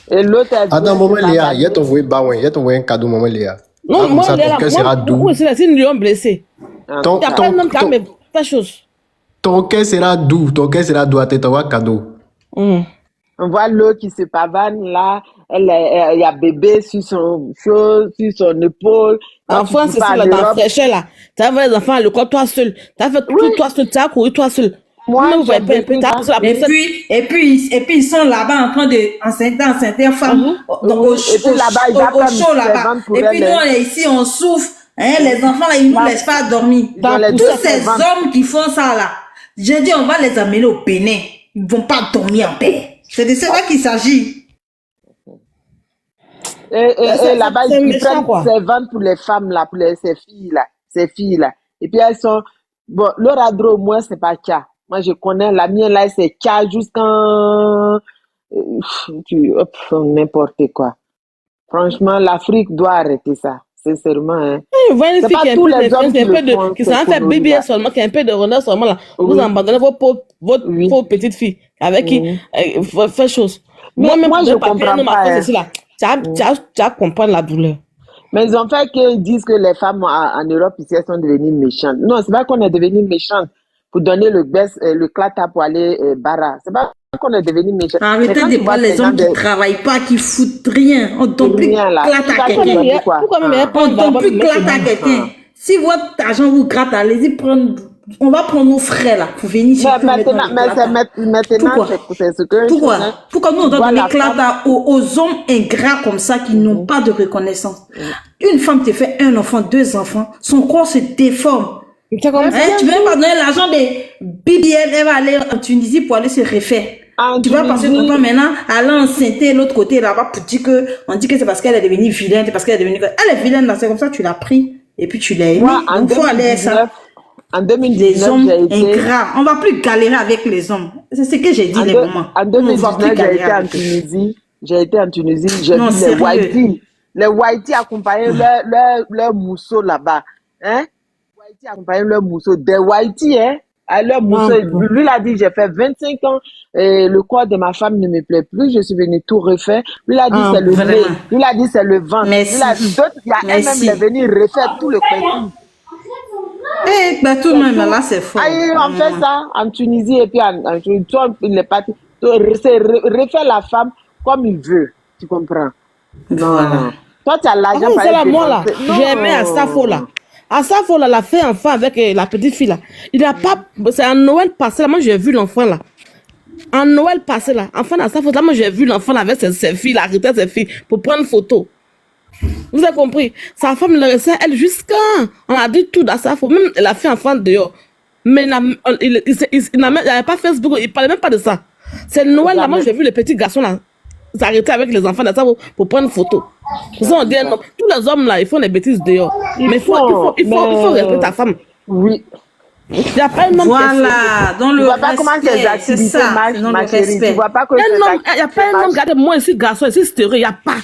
Et l'autre, elle dit... Attends, maman Léa, il y a t'envoyé un cadeau, maman Léa. Non, moi, ton cœur sera doux. C'est une lion blessée. Ton cœur sera doux. Ton cœur sera doux à t'envoyer un cadeau. On voit l'autre qui se pavane là. Il y a bébé sur son épaule. En France, c'est ça, là, dans la fraîcheur, là. Tu as fait les enfants à l'école, toi seul. Tu as fait tout toi seul. Tu as couru toi seul. Moi, et puis, ils sont là-bas en train d'enceinter femmes. Au chaud là-bas. Et puis, nous, on est ici, on souffre. Les enfants, là, ils nous laissent pas dormir. Tous ces hommes qui font ça, là, j'ai dit, on va les amener au Bénin. Ils vont pas dormir en paix. C'est de ça qu'il s'agit. Et là-bas, ils prennent ces ventes pour les femmes, là, pour ces filles-là. Et puis, elles sont... Bon, Laura Dro, moi, c'est pas Tcha. Moi, je connais la mienne, là, c'est Tcha jusqu'en... n'importe quoi. Franchement, l'Afrique doit arrêter ça. Sincèrement, hein. C'est pas tous les hommes qui s'en fait bébé seulement, qui a un peu de renard seulement, là. Vous abandonnez votre petite fille avec qui fait chose. Moi, je comprends pas. Tu as comprendre la douleur. Mais ils ont fait qu'ils disent que les femmes en Europe ici, elles sont devenues méchantes. Non, c'est pas qu'on est devenues méchantes pour donner le clata pour aller Bara. C'est pas qu'on est devenu méchant. Arrêtez de prendre les hommes qui ne travaillent pas, qui foutent rien. On ne donne plus clatte à quelqu'un. On ne donne plus clatte à quelqu'un. Si votre argent vous gratte, allez-y prendre. On va prendre nos frères là pour venir ici. Maintenant, c'est ce que. Pourquoi nous on doit donner clatte aux hommes ingrats comme ça qui n'ont pas de reconnaissance? Une femme te fait un enfant, 2 enfants, son corps se déforme. Tu ne veux pas donner l'argent des BBL, elle va aller en Tunisie pour aller se refaire. Tu vas passer ton temps maintenant à aller enceinte l'autre côté là-bas pour dire que on dit que c'est parce qu'elle est devenue vilaine, c'est parce qu'elle est devenue. Elle est vilaine là, c'est comme ça, tu l'as pris et puis tu l'as aimé. Donc faut aller à ça. En 2019, les hommes ingrats. On va plus galérer avec les hommes. C'est ce que j'ai dit les moments. En 2019, j'ai été en Tunisie, j'ai vu les Whiteys. Les Whiteys accompagnaient leur mousseau là-bas. Hein? Whiteys accompagnaient leur mousseau. Des Whiteys, hein? À leur mousseau. Lui, il a dit, j'ai fait 25 ans, et le corps de ma femme ne me plaît plus, je suis venu tout refaire. Lui, il a dit, c'est le nez. Lui, il a dit, c'est le ventre. Lui, il a dit, d'autres, il y a elle-même, il est venu refaire tout le contenu. Tout le même, là, c'est fort. On fait ça en Tunisie et puis en Tunisie. Il est parti. Refaire la femme comme il veut. Tu comprends? Non. Toi, tu as l'argent. C'est là, moi, là. J'ai aimé Asafo, là. Asafo, là, l'a fait enfant avec la petite fille, là. Il n'a pas. C'est en Noël passé, là. Moi, j'ai vu l'enfant, là. En Noël passé, là. Enfant d'Asafo, là, moi, j'ai vu l'enfant, là, avec ses filles, là, arrêter ses filles pour prendre une photo. Vous avez compris? Sa femme le restait, elle, jusqu'à. On a dit tout dans sa femme. Même elle a fait enfant dehors. Mais il n'avait pas Facebook, il ne parlait même pas de ça. C'est Noël, là, moi j'ai vu les petits garçons là s'arrêter avec les enfants de ça pour prendre une photo. Ils ont dit, non, tous les hommes là, ils font des bêtises dehors. Mais il faut respecter ta femme. Oui. Il n'y a pas un homme voilà, dans le respect, c'est ça, dans le respect. Il n'y a pas un homme, regardez, moi ici, garçon, ici, stéréo, il n'y a pas.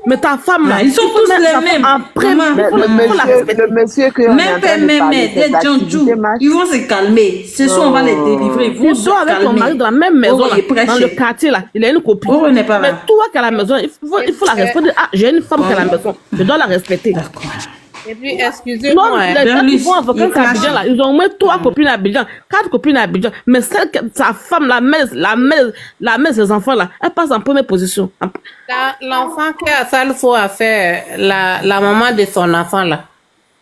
Mais ta femme là, ils sont tous les mêmes. Le monsieur que même père, même mère, les Djandjou, ils vont se calmer. Ce soir, on va les délivrer. Ils vont se calmer. Avec ton mari dans la même maison, là, dans le quartier là, il a une copine. Mais toi qui es à la maison, il faut la respecter. Ah, j'ai une femme qui est à la maison, je dois la respecter. D'accord. Et puis, excusez-moi. Ils vont avocat à Abidjan, là. Ils ont au moins 3 copines à Abidjan, 4 copines à Abidjan. Mais celle sa femme, la mère, ses enfants, là, elle passe en première position. L'enfant qui a ça, il faut faire la maman de son enfant, là.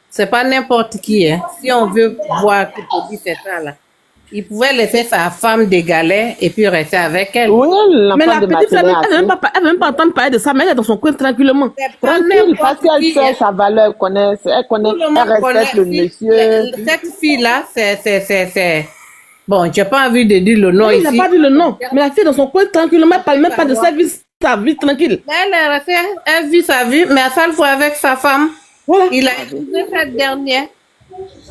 C'est pas n'importe qui, hein. Si on veut voir que tu dis c'est ça, là. Il pouvait laisser sa femme dégaler et puis rester avec elle. Oui, mais la petite fille, elle ne veut même pas entendre parler de ça, mais elle est dans son coin tranquillement. Tranquille, parce qu'elle sait sa valeur, elle connaît, elle respecte le monsieur. Cette fille-là, c'est... Bon, j'ai pas envie de dire le nom ici. Il n'a pas dit le nom, mais la fille est dans son coin tranquillement, elle ne parle même pas de sa vie tranquille. Elle est restée, elle vit sa vie, mais à chaque fois avec sa femme, voilà. Il a épousé cette dernière.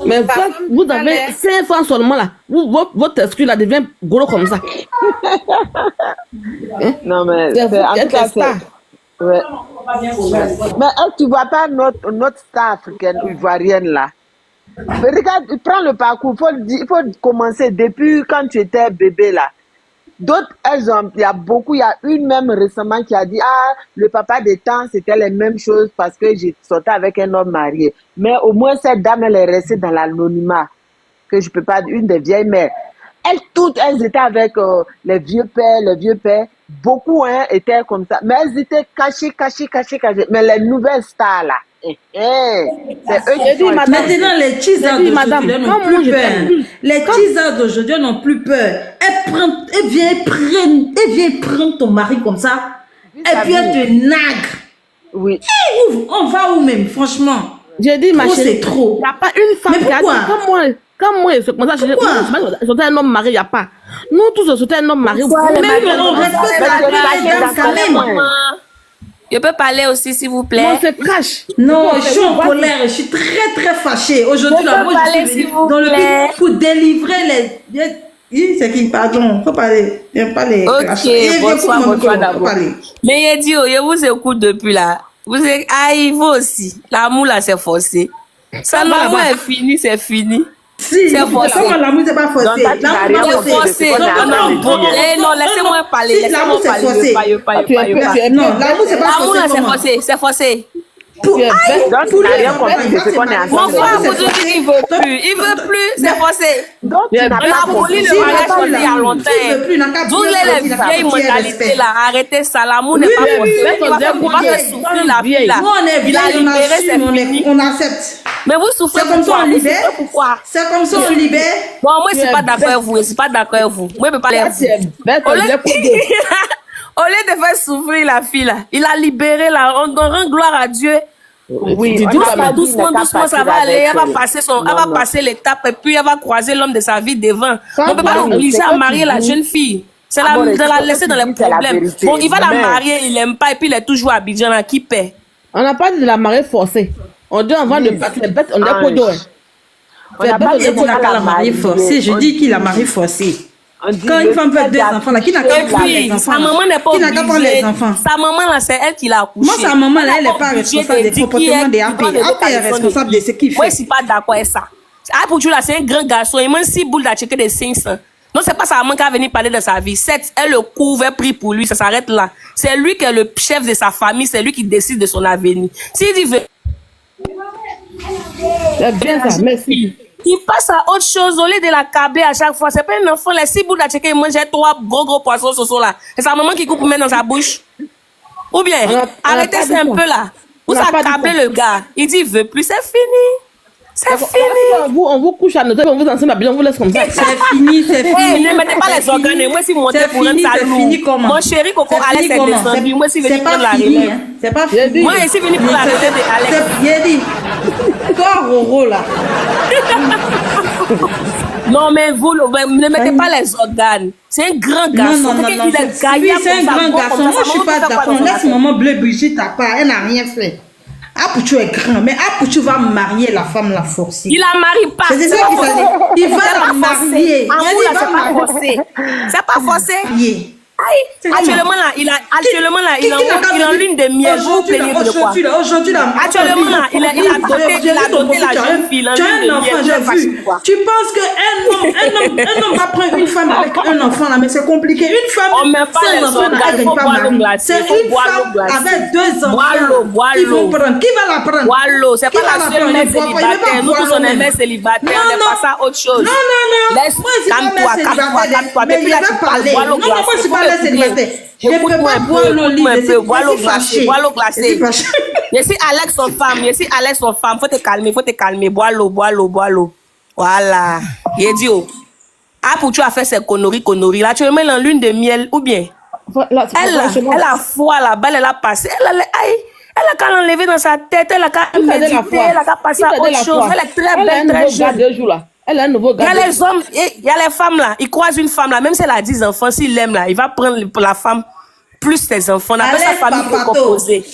Mais vous avez 5 francs seulement là. Votre excuse là devient gros comme ça. Non, mais en tout cas, c'est... Ouais. Mais tu vois pas notre star africaine ivoirienne là. Mais regarde, prends le parcours. Il faut commencer depuis quand tu étais bébé là. D'autres, il y a une même récemment qui a dit, le papa des temps, c'était les mêmes choses parce que j'ai sorti avec un homme marié. Mais au moins, cette dame, elle est restée dans l'anonymat. Que je peux pas, une des vieilles mères. Elles étaient avec les vieux pères. Beaucoup, étaient comme ça. Mais elles étaient cachées. Mais les nouvelles stars, là, c'est eux qui sont... Maintenant, les teasers d'aujourd'hui n'ont plus peur. Les teasers d'aujourd'hui n'ont plus peur. Elle vient prendre ton mari comme ça. Et puis elle te nague. Oui. On va où même, franchement? J'ai dit, ma chérie, c'est trop. Il n'y a pas une femme qui a dit, comme moi, c'est comme ça, je un homme marié, il n'y a pas. Nous tous, c'était un homme marié. Mais on respecte la quand même. Je peux parler aussi, s'il vous plaît. Non, c'est crash. Non, je suis en colère. Je suis très, très fâchée. Aujourd'hui, là, moi, je suis venue dans le but pour délivrer les... C'est qui, pardon. Faut parler. Viens parler. Ok, bonsoir d'abord. Mais il dit, je vous écoute depuis là. Vous êtes... il faut aussi. L'amour, là, c'est forcé. Ça, l'amour est fini, c'est fini. Si, c'est forcé. L'amour, c'est pas forcé. L'amour, c'est forcé. Non, laissez-moi parler. L'amour, c'est forcé. Non, l'amour, c'est forcé. C'est forcé. Pour Donc, tu n'as rien compris de ce qu'on est en Mon train de frère dire. vous dit qu'il veut plus. Il veut plus, c'est forcé. Donc, tu n'as On pas a aboli compris. le mariage il y a longtemps. D'où les vieilles mentalités là. Arrêtez ça. L'amour n'est pas forcé. Il va faire souffrir la fille là. Nous, on est Il a vieilles, on libéré, c'est assume, fini. on accepte. Mais vous souffrez C'est comme ça, pourquoi? on Vous libère. souffrez pourquoi? C'est comme ça, on libère. Bon, moi, je suis pas d'accord avec vous. Je suis pas d'accord avec vous. Moi, je peux pas aller. Au lieu de faire souffrir la fille là, il a libéré là. On rend gloire à Dieu. Oui, doucement, ça va aller. Elle va passer passer l'étape et puis elle va croiser l'homme de sa vie devant. On ne peut pas l'obliger à marier la jeune fille. C'est de la laisser dans les problèmes. Bon, il va la marier, il l'aime pas et puis il est toujours à Abidjan là, qui paie. On n'a pas dit de la marier forcée. On dit avant de battre les bêtes, on est pas d'eau. On n'a pas dit qu'on a la mariée forcée. Je dis qu'il a marié forcée. Quand une femme veut 2 enfants, là, qui n'a qu'à prendre les enfants? Sa maman n'est pas Qui n'a qu'à prendre les enfants? Sa maman là, c'est elle qui l'a accouché. Moi, sa maman là, elle n'est pas responsable des comportements des AP. AP est responsable de ce qu'il fait. Moi, je suis pas d'accord avec ça. Apouchou là, c'est un grand garçon. Il mange 6 boules d'acheter de 500. Non, c'est pas sa maman qui a venu parler de sa vie. Certes, elle le couvre, elle prie pour lui, ça s'arrête là. C'est lui qui est le chef de sa famille, c'est lui qui décide de son avenir. S'il dit c'est bien ça, merci. Il passe à autre chose au lieu de la câbler à chaque fois. C'est pas un enfant, les 6 boules d'acheter, il mange 3 gros poissons ce soir là. C'est sa maman qui coupe pour mettre dans sa bouche. Ou bien, arrêtez ça un peu là. Vous accablez le gars. Il dit, il veut plus, c'est fini. C'est fini. On vous couche à notre on vous enseigne on vous laisse comme ça. C'est fini, c'est fini. Ne mettez pas les organes. Moi, si monter pour un salon. Mon chéri Coco, Alex est descendu. Moi, si venu prendre la relève. C'est pas fini. Moi, si venu prendre la relève de Alex. J'ai dit, toi, Roro, là. Non, mais vous ne mettez pas les organes. C'est un grand garçon. Non. Il est gaillard. Oui, c'est un grand garçon. Moi, je suis pas d'accord. Laisse maman bleu Brigitte à part. Elle n'a rien fait. Apouchou est grand, mais Apouchou va marier la femme la forcée. Il la marie pas. C'est ça qu'il faut dire. Il va la marier. C'est pas forcé. C'est pas forcé. Actuellement là, il est en lune de miel. Vous plaignez de quoi? Actuellement là, il a doté la jeune fille en lune de miel. Tu penses qu'un homme va prendre une femme avec un enfant là, mais c'est compliqué. Une femme, c'est un enfant avec une femme. C'est une femme avec 2 enfants. Ils vont prendre. Qui va la prendre? Bois l'eau. C'est pas la seule mère célibataire. Nous tous on est mère célibataire. On est passé à autre chose. Non. Calme-toi. Depuis là, tu parles. Non, moi, je suis pas là célibataire. Je ne peux pas boire l'eau libre. Bois l'eau glacée. Je suis Alex son femme. Faut te calmer. Bois l'eau. Voilà. Il dit, pour tu as fait ces conneries. Là, tu remets en lune de miel ou bien? Elle a foi là-bas, elle a passé. Elle a qu'à l'enlever dans sa tête, elle a qu'à méditer, elle a qu'à passer à autre chose. Elle est très belle, très jeune. Elle a un nouveau gars. Il y a les hommes, il y a les femmes là. Il croise une femme là, même si elle a 10 enfants, s'il l'aime là, il va prendre la femme plus ses enfants. On appelle sa famille recomposée.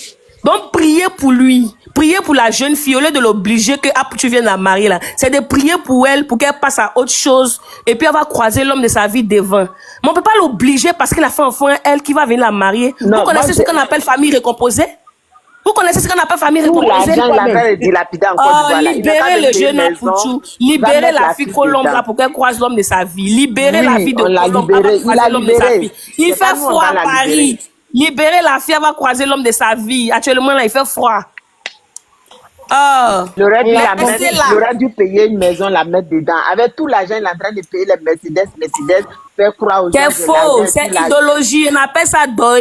Donc, priez pour lui. Priez pour la jeune fille, au lieu de l'obliger que tu viennes la marier là. C'est de prier pour elle, pour qu'elle passe à autre chose. Et puis, elle va croiser l'homme de sa vie devant. Mais on peut pas l'obliger parce qu'elle a fait enfant, elle qui va venir la marier. Vous connaissez ce qu'on appelle famille recomposée? Vous connaissez ce qu'on appelle famille recomposée? Libérez le jeune Apouchou. Libérez la fille Colombe là pour qu'elle croise l'homme de sa vie. Libérez la fille de Colombe pour qu'elle croise l'homme de sa vie. Il fait froid à Paris. Libérez la fille, elle va croiser l'homme de sa vie. Actuellement là, il fait froid. Il aurait dû payer une maison, la mettre dedans. Avec tout l'argent, il est en train de payer les Mercedes, faire croire aux gens. C'est faux, c'est idéologie. On appelle ça doi.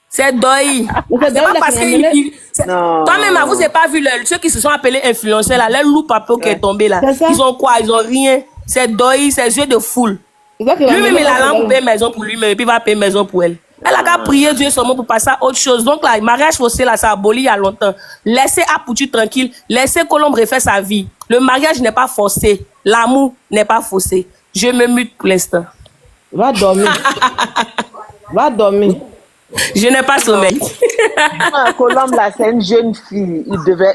C'est doi. C'est pas parce que toi-même, vous n'avez pas vu ceux qui se sont appelés influenceurs là, le loup papier qui est tombé là. Ils ont quoi? Ils ont rien. C'est doi, c'est yeux de foule. Lui-même, il a langue pour payer maison pour lui-même et puis il va payer maison pour elle. Elle a qu'à prier Dieu seulement pour passer à autre chose. Donc là, le mariage forcé là, ça a aboli il y a longtemps. Laissez Apouchou tranquille. Laissez Colombe refaire sa vie. Le mariage n'est pas forcé. L'amour n'est pas forcé. Je me mute pour l'instant. Va dormir. Va dormir. Je n'ai pas sommeil. Colombe là, c'est une jeune fille.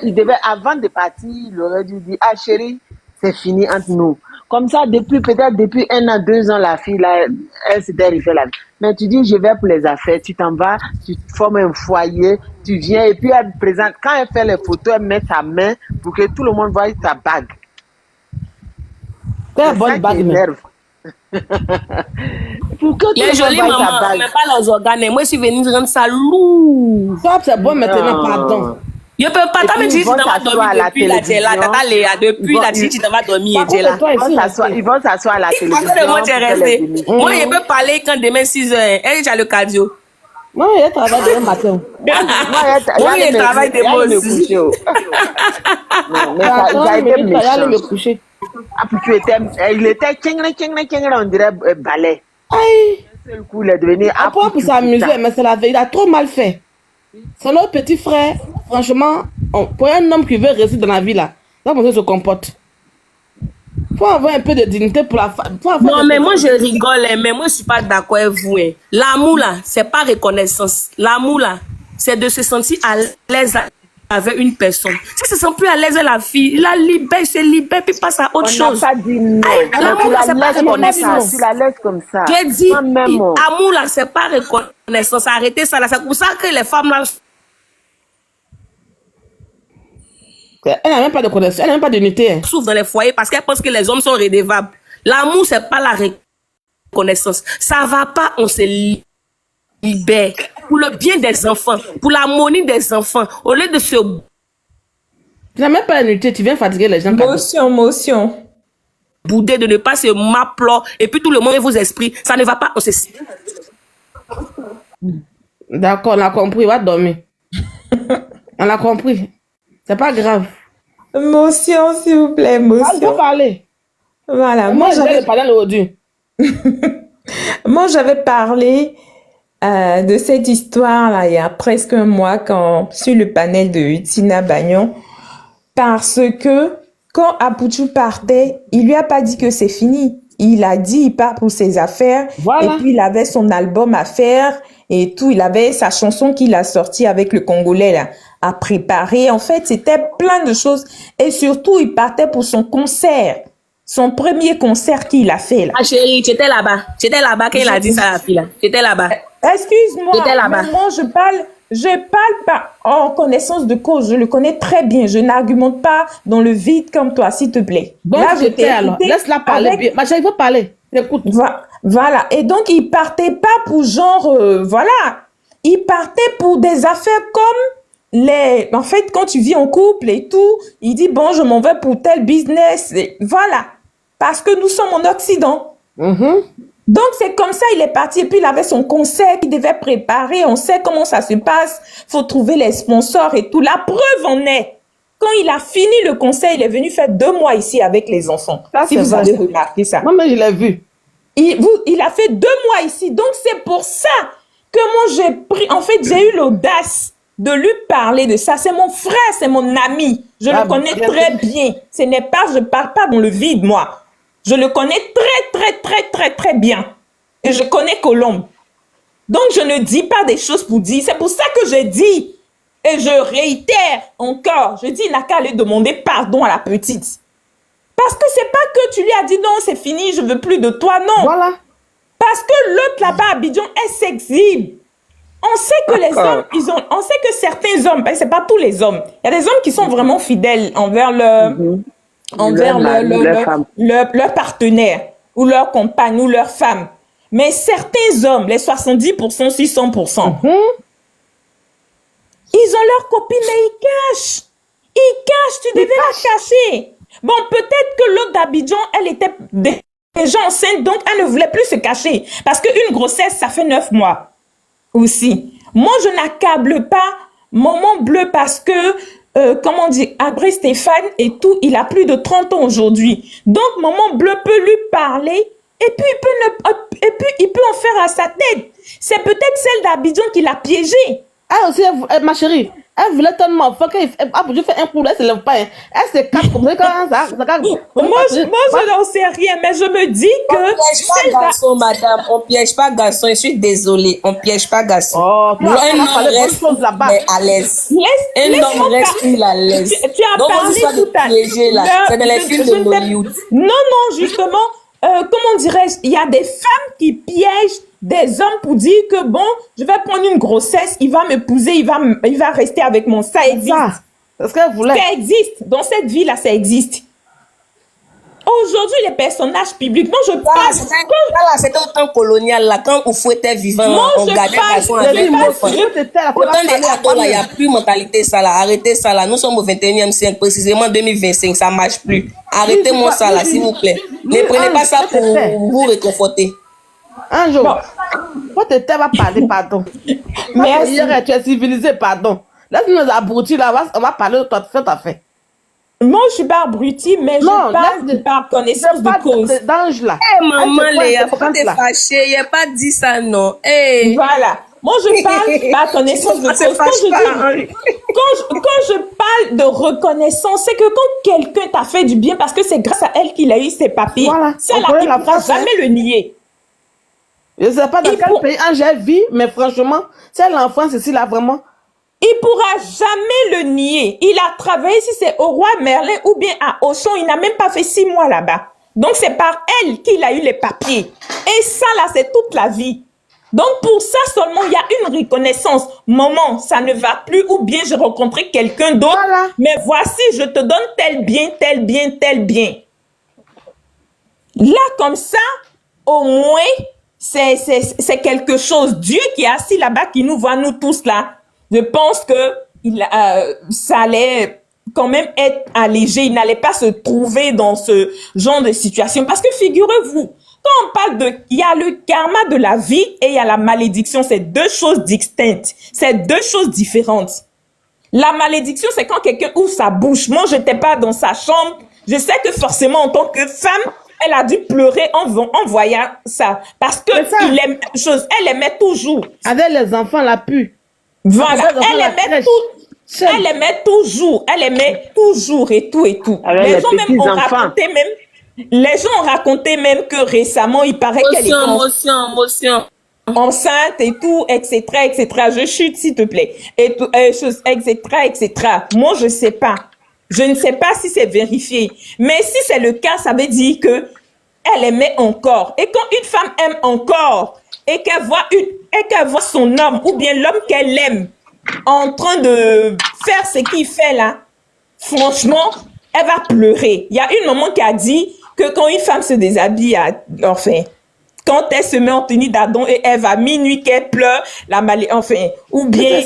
Il devait, avant de partir, il aurait dû dire, ah chérie, c'est fini entre nous. Comme ça, peut-être depuis 1 an, 2 ans, la fille, là, elle s'était refait la vie. Mais tu dis, je vais pour les affaires, tu t'en vas, tu formes un foyer, tu viens, et puis elle présente, quand elle fait les photos, elle met sa main pour que tout le monde voie ta bague. Quelle bonne bague, les jolies mamans, mais pas leurs organes. Moi, je suis venue rendre ça lourd. C'est bon maintenant, pardon. Je peux pas. Et Toi, mais puis, tu ils dis, tu vont t'en vas s'asseoir dormir à la depuis la Tchéla. télévision. Tata Léa, depuis la tu t'en vas dormir, Par Tchéla. contre, toi, ici, Ils vont s'asseoir à la télévision. Moi, tu es pour faire les resté. émissions. Moi, je peux parler quand demain 6 heures. Elle, j'ai le cardio. moi, il travaille demain matin. Moi, je travaille des mots aussi. Non, mais ça, il a été J'allais me méchant. coucher. Ah, puis il était tchingre, on dirait balai. Aïe. Un seul coup, il est devenu Après, pour s'amuser, mais c'est la veille. Il a trop mal fait. C'est notre petit frère. Franchement, pour un homme qui veut rester dans la vie, là, ça, comment ça se comporte. Faut avoir un peu de dignité pour la femme. Non, mais moi, je rigole, mais moi, je suis pas d'accord avec vous. L'amour, là, c'est pas reconnaissance. L'amour, là, c'est de se sentir à l'aise avec une personne. Si tu ne se sens plus à l'aise avec la fille, la libère, se libère, puis passe à autre chose. On n'a pas dit non. L'amour, là, c'est pas reconnaissance. Tu la laisses comme ça. J'ai dit, amour, là, c'est pas reconnaissance. Arrêtez ça, là. C'est pour ça que les femmes, là, elle n'a même pas de connaissance, elle n'a même pas d'unité. souffrent dans les foyers parce qu'elles pensent que les hommes sont redevables. L'amour, c'est pas la reconnaissance. Ça va pas, on se libère. Pour le bien des enfants, pour l'harmonie des enfants, au lieu de se... Tu n'as même pas d'unité, tu viens fatiguer les gens. Motion. bouder, de ne pas se m'appeler, et puis tout le monde est vos esprits. Ça ne va pas, on se... D'accord, on a compris, on va dormir. On a compris. C'est pas grave. Motion, s'il vous plaît, motion. Il faut parler. Voilà. Moi, j'avais parlé aujourd'hui. Moi, j'avais parlé de cette histoire-là il y a presque un mois sur le panel de Tina Bagnon, parce que quand Apouchou partait, il lui a pas dit que c'est fini. Il a dit il part pour ses affaires. Voilà. Et puis il avait son album à faire et tout. Il avait sa chanson qu'il a sortie avec le Congolais là, à préparer. En fait, c'était plein de choses. Et surtout, il partait pour son concert. Son premier concert qu'il a fait là. Ah chérie, tu étais là-bas. Tu étais là-bas quand il a dit ça à la fille là. Tu étais là-bas. Excuse-moi. Tu étais là-bas. Mais moi, je parle pas en connaissance de cause. Je le connais très bien. Je n'argumente pas dans le vide comme toi, s'il te plaît. Donc, là, je t'ai alors. Laisse-la parler bien. Ma chérie, il faut parler. Écoute. Voilà. Et donc, il partait pas pour genre, voilà. Il partait pour des affaires comme en fait, quand tu vis en couple et tout, il dit, bon, je m'en vais pour tel business. Et voilà. Parce que nous sommes en Occident. Donc, c'est comme ça, il est parti. Et puis, il avait son concert qu'il devait préparer. On sait comment ça se passe. Faut trouver les sponsors et tout. La preuve en est. Quand il a fini le concert, il est venu faire 2 mois ici avec les enfants. Ça, si vous avez remarqué ça. Non, mais je l'ai vu. Il a fait 2 mois ici. Donc, c'est pour ça que moi, j'ai eu l'audace de lui parler de ça. C'est mon frère, c'est mon ami. Je le connais très bien. Je parle pas dans le vide, moi. Je le connais très bien. Et je connais Colombe. Donc, je ne dis pas des choses pour dire. C'est pour ça que j'ai dit. Et je réitère encore. Je dis, il n'a qu'à aller demander pardon à la petite. Parce que c'est pas que tu lui as dit non, c'est fini, je veux plus de toi. Non. Voilà. Parce que l'autre là-bas à Abidjan, elle s'exhibe. On sait que les hommes, on sait que certains hommes, c'est pas tous les hommes. Il y a des hommes qui sont vraiment fidèles envers leur partenaire, ou leur compagne, ou leur femme. Mais certains hommes, les 70%, 600%, ils ont leur copine, mais ils cachent. Ils cachent, tu devais la cacher. Bon, peut-être que l'autre d'Abidjan, elle était déjà enceinte, donc elle ne voulait plus se cacher. Parce qu'une grossesse, ça fait 9 mois. Aussi. Moi, je n'accable pas Maman Bleu parce que, comment on dit, Abré Stéphane et tout, il a plus de 30 ans aujourd'hui. Donc, Maman Bleu peut lui parler et puis il peut en faire à sa tête. C'est peut-être celle d'Abidjan qui l'a piégé. Ah, aussi, ma chérie, elle voulait tellement faire qu'elle fait un coup, elle se lève pas. Elle se cache comme ça. Moi, je n'en sais rien, mais je me dis que... On piège pas garçon, madame. On piège pas garçon. Je suis désolée. On piège pas garçon. Oh, un homme reste à l'aise. Un homme reste à l'aise. Tu as parlé tout à l'heure. C'est dans les films de Hollywood. Non, justement, comment dirais-je, il y a des femmes qui piègent des hommes pour dire que bon, je vais prendre une grossesse, il va m'épouser, il va rester avec moi. Ça existe. C'est ce qu'elle voulait. Ça existe. Dans cette vie-là, ça existe. aujourd'hui, les personnages publics, moi je Voilà, parle. c'était au temps colonial, là, quand Oufou était vivant, Moi, on je gardait parle- façon je avec parle- l'enfant. je- Autant des ados, là, il n'y a plus mentalité ça, là. Arrêtez ça, là. Nous sommes au 21e siècle, précisément 2025, ça ne marche plus. Arrêtez-moi ça, là, s'il vous plaît. Ne prenez pas ça pour vous réconforter. Un jour, toi, tu vas parler, pardon. Merci. Hier, tu es civilisé, pardon. Laisse-nous abrutis, là, on va parler de toi, tu fais. Moi, je suis pas abruti, mais Non, je parle par connaissance de cause. D'ange, là. Maman, Léa, faut pas te fâcher. Il n'y a pas dit ça, non. Voilà. Moi, je parle par connaissance de cause. Quand je parle de reconnaissance, c'est que quand quelqu'un t'a fait du bien, parce que c'est grâce à elle qu'il a eu ses papiers, Voilà. celle-là, On connaît il la ne pourra France, hein. jamais le nier. Je ne sais pas dans quel pays Angèle vit, mais franchement, c'est l'enfance ici, là, vraiment. Il pourra jamais le nier. Il a travaillé, si c'est au Roi Merlin ou bien à Auchan, il n'a même pas fait 6 mois là-bas. Donc, c'est par elle qu'il a eu les papiers. Et ça, là, c'est toute la vie. Donc, pour ça seulement, il y a une reconnaissance. Maman, ça ne va plus, ou bien j'ai rencontré quelqu'un d'autre. Voilà. Mais voici, je te donne tel bien, tel bien, tel bien. Là, comme ça, au moins, c'est quelque chose. Dieu qui est assis là-bas, qui nous voit, nous tous là. Je pense que ça allait quand même être allégé. Il n'allait pas se trouver dans ce genre de situation. Parce que figurez-vous, quand on parle il y a le karma de la vie et il y a la malédiction. C'est deux choses distinctes. C'est deux choses différentes. La malédiction, c'est quand quelqu'un ouvre sa bouche. Moi, je n'étais pas dans sa chambre. Je sais que forcément, en tant que femme, elle a dû pleurer en voyant ça. Parce que elle aimait toujours. Avec les enfants, la pu. Voilà, elle aimait toujours et tout et tout. Avec Les les gens même ont petits-enfants. raconté les gens ont raconté même que récemment, il paraît qu'elle est enceinte et tout, etc., etc. Je chute, s'il te plaît. Et tout, etc., etc. Moi, je sais pas. Je ne sais pas si c'est vérifié. Mais si c'est le cas, ça veut dire que elle aimait encore. Et quand une femme aime encore et qu'elle voit son homme ou bien l'homme qu'elle aime en train de faire ce qu'il fait là, franchement, elle va pleurer. Il y a une maman qui a dit que quand une femme se déshabille, quand elle se met en tenue d'Adam et Ève à minuit qu'elle pleure, ou bien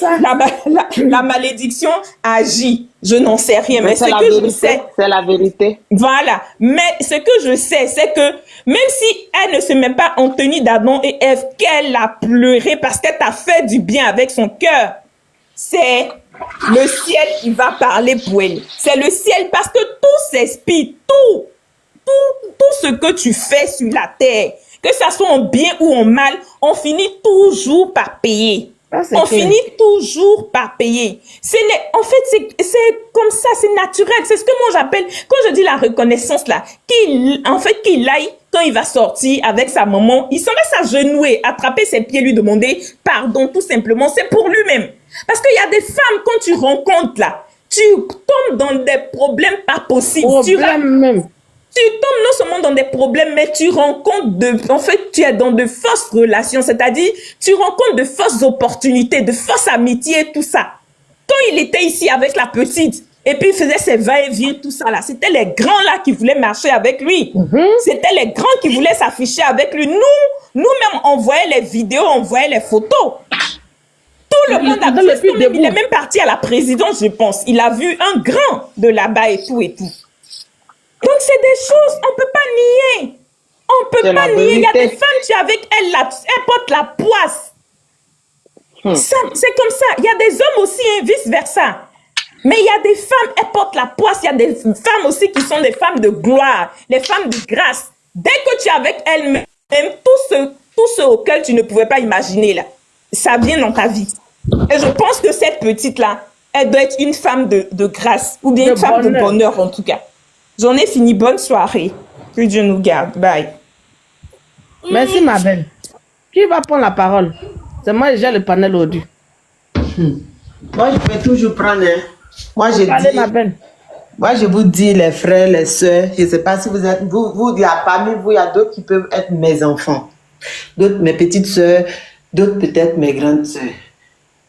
la malédiction agit. Je n'en sais rien, mais ce que je sais, c'est la vérité. Voilà. Mais ce que je sais, c'est que même si elle ne se met pas en tenue d'Adam et Ève, qu'elle a pleuré parce qu'elle t'a fait du bien avec son cœur, c'est le ciel qui va parler pour elle. C'est le ciel parce que tout s'expire, tout ce que tu fais sur la terre, que ça soit en bien ou en mal, on finit toujours par payer. On finit toujours par payer. En fait, c'est comme ça, c'est naturel. C'est ce que moi j'appelle, quand je dis la reconnaissance là, qu'il aille, quand il va sortir avec sa maman, il s'en va s'agenouiller, attraper ses pieds, lui demander pardon, tout simplement. C'est pour lui-même. Parce qu'il y a des femmes, quand tu rencontres là, tu tombes dans des problèmes pas possibles. Tu tombes non seulement dans des problèmes, mais tu rencontres tu es dans de fausses relations, c'est-à-dire, tu rencontres de fausses opportunités, de fausses amitiés, tout ça. Quand il était ici avec la petite, et puis il faisait ses va-et-vient, tout ça là, c'était les grands là qui voulaient marcher avec lui. C'était les grands qui voulaient s'afficher avec lui. Nous-mêmes, on voyait les vidéos, on voyait les photos. Tout le monde a vu. Il est même parti à la présidence, je pense. Il a vu un grand de là-bas et tout et tout. Donc, c'est des choses, on ne peut pas nier. On ne peut pas nier. Il y a des femmes, tu es avec elle, là, elle porte la poisse. C'est comme ça. Il y a des hommes aussi, et vice-versa. Mais il y a des femmes, elles portent la poisse. Il y a des femmes aussi qui sont des femmes de gloire, les femmes de grâce. Dès que tu es avec elles-mêmes, tout ce auquel tu ne pouvais pas imaginer, là, ça vient dans ta vie. Et je pense que cette petite-là, elle doit être une femme de grâce, ou bien une femme de bonheur, en tout cas. J'en ai fini. Bonne soirée. Que Dieu nous garde. Bye. Merci, ma belle. Qui va prendre la parole? C'est moi, j'ai le panel audio. Moi, je peux toujours prendre. Moi, je vous dis, les frères, les soeurs, je ne sais pas si vous êtes. Parmi vous, il y a d'autres qui peuvent être mes enfants. D'autres, mes petites soeurs. D'autres, peut-être mes grandes soeurs.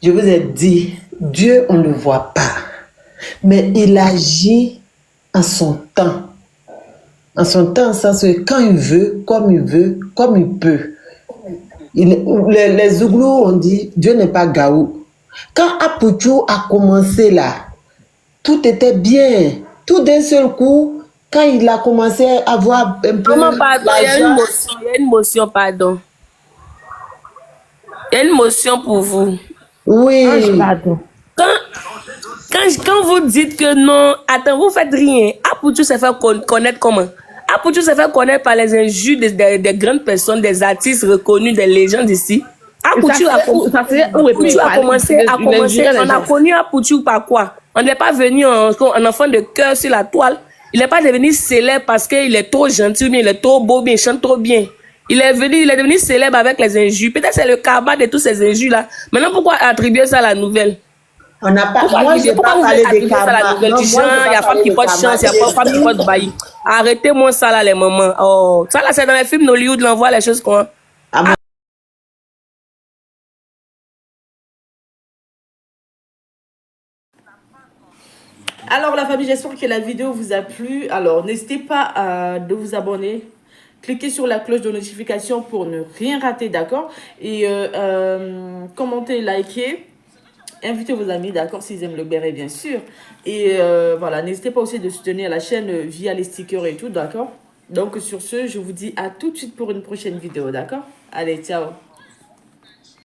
Je vous ai dit, Dieu, on ne le voit pas. Mais il agit en son temps. En son temps, ça c'est quand il veut, comme il peut. Les Zouglous ont dit, Dieu n'est pas gaou. Quand Apuchou a commencé là, tout était bien. Tout d'un seul coup, quand il a commencé à avoir un peu... Comment pardon, il y a une motion, pardon. Il y a une motion pour vous. Oui. Pardon. Quand vous dites que non, attends, vous faites rien. Apuchou s'est fait connaître comment? Apuchou s'est fait connaître par les injures des grandes personnes, des artistes reconnus, des légendes ici. Apuchou a commencé, on a connu Apuchou par quoi? On n'est pas venu un enfant de cœur sur la toile. Il n'est pas devenu célèbre parce qu'il est trop gentil, il est trop beau, il chante trop bien. Il est devenu célèbre avec les injures. Peut-être c'est le cabas de tous ces injures-là. Maintenant, pourquoi attribuer ça à la nouvelle? On n'a pas, moi, je n'ai pas parlé des cabas. Il y a femme qui porte chance, il y a femme qui porte bailli. Arrêtez-moi ça là, les mamans. Oh, ça là, c'est dans les films d'Hollywood, on voit les choses quoi. Alors la famille, j'espère que la vidéo vous a plu. Alors n'hésitez pas à de vous abonner. Cliquez sur la cloche de notification pour ne rien rater, d'accord? Et commentez, likez. Invitez vos amis, d'accord, s'ils aiment le béret, bien sûr. Et voilà, n'hésitez pas aussi de soutenir la chaîne via les stickers et tout, d'accord? Donc sur ce, je vous dis à tout de suite pour une prochaine vidéo, d'accord? Allez, ciao!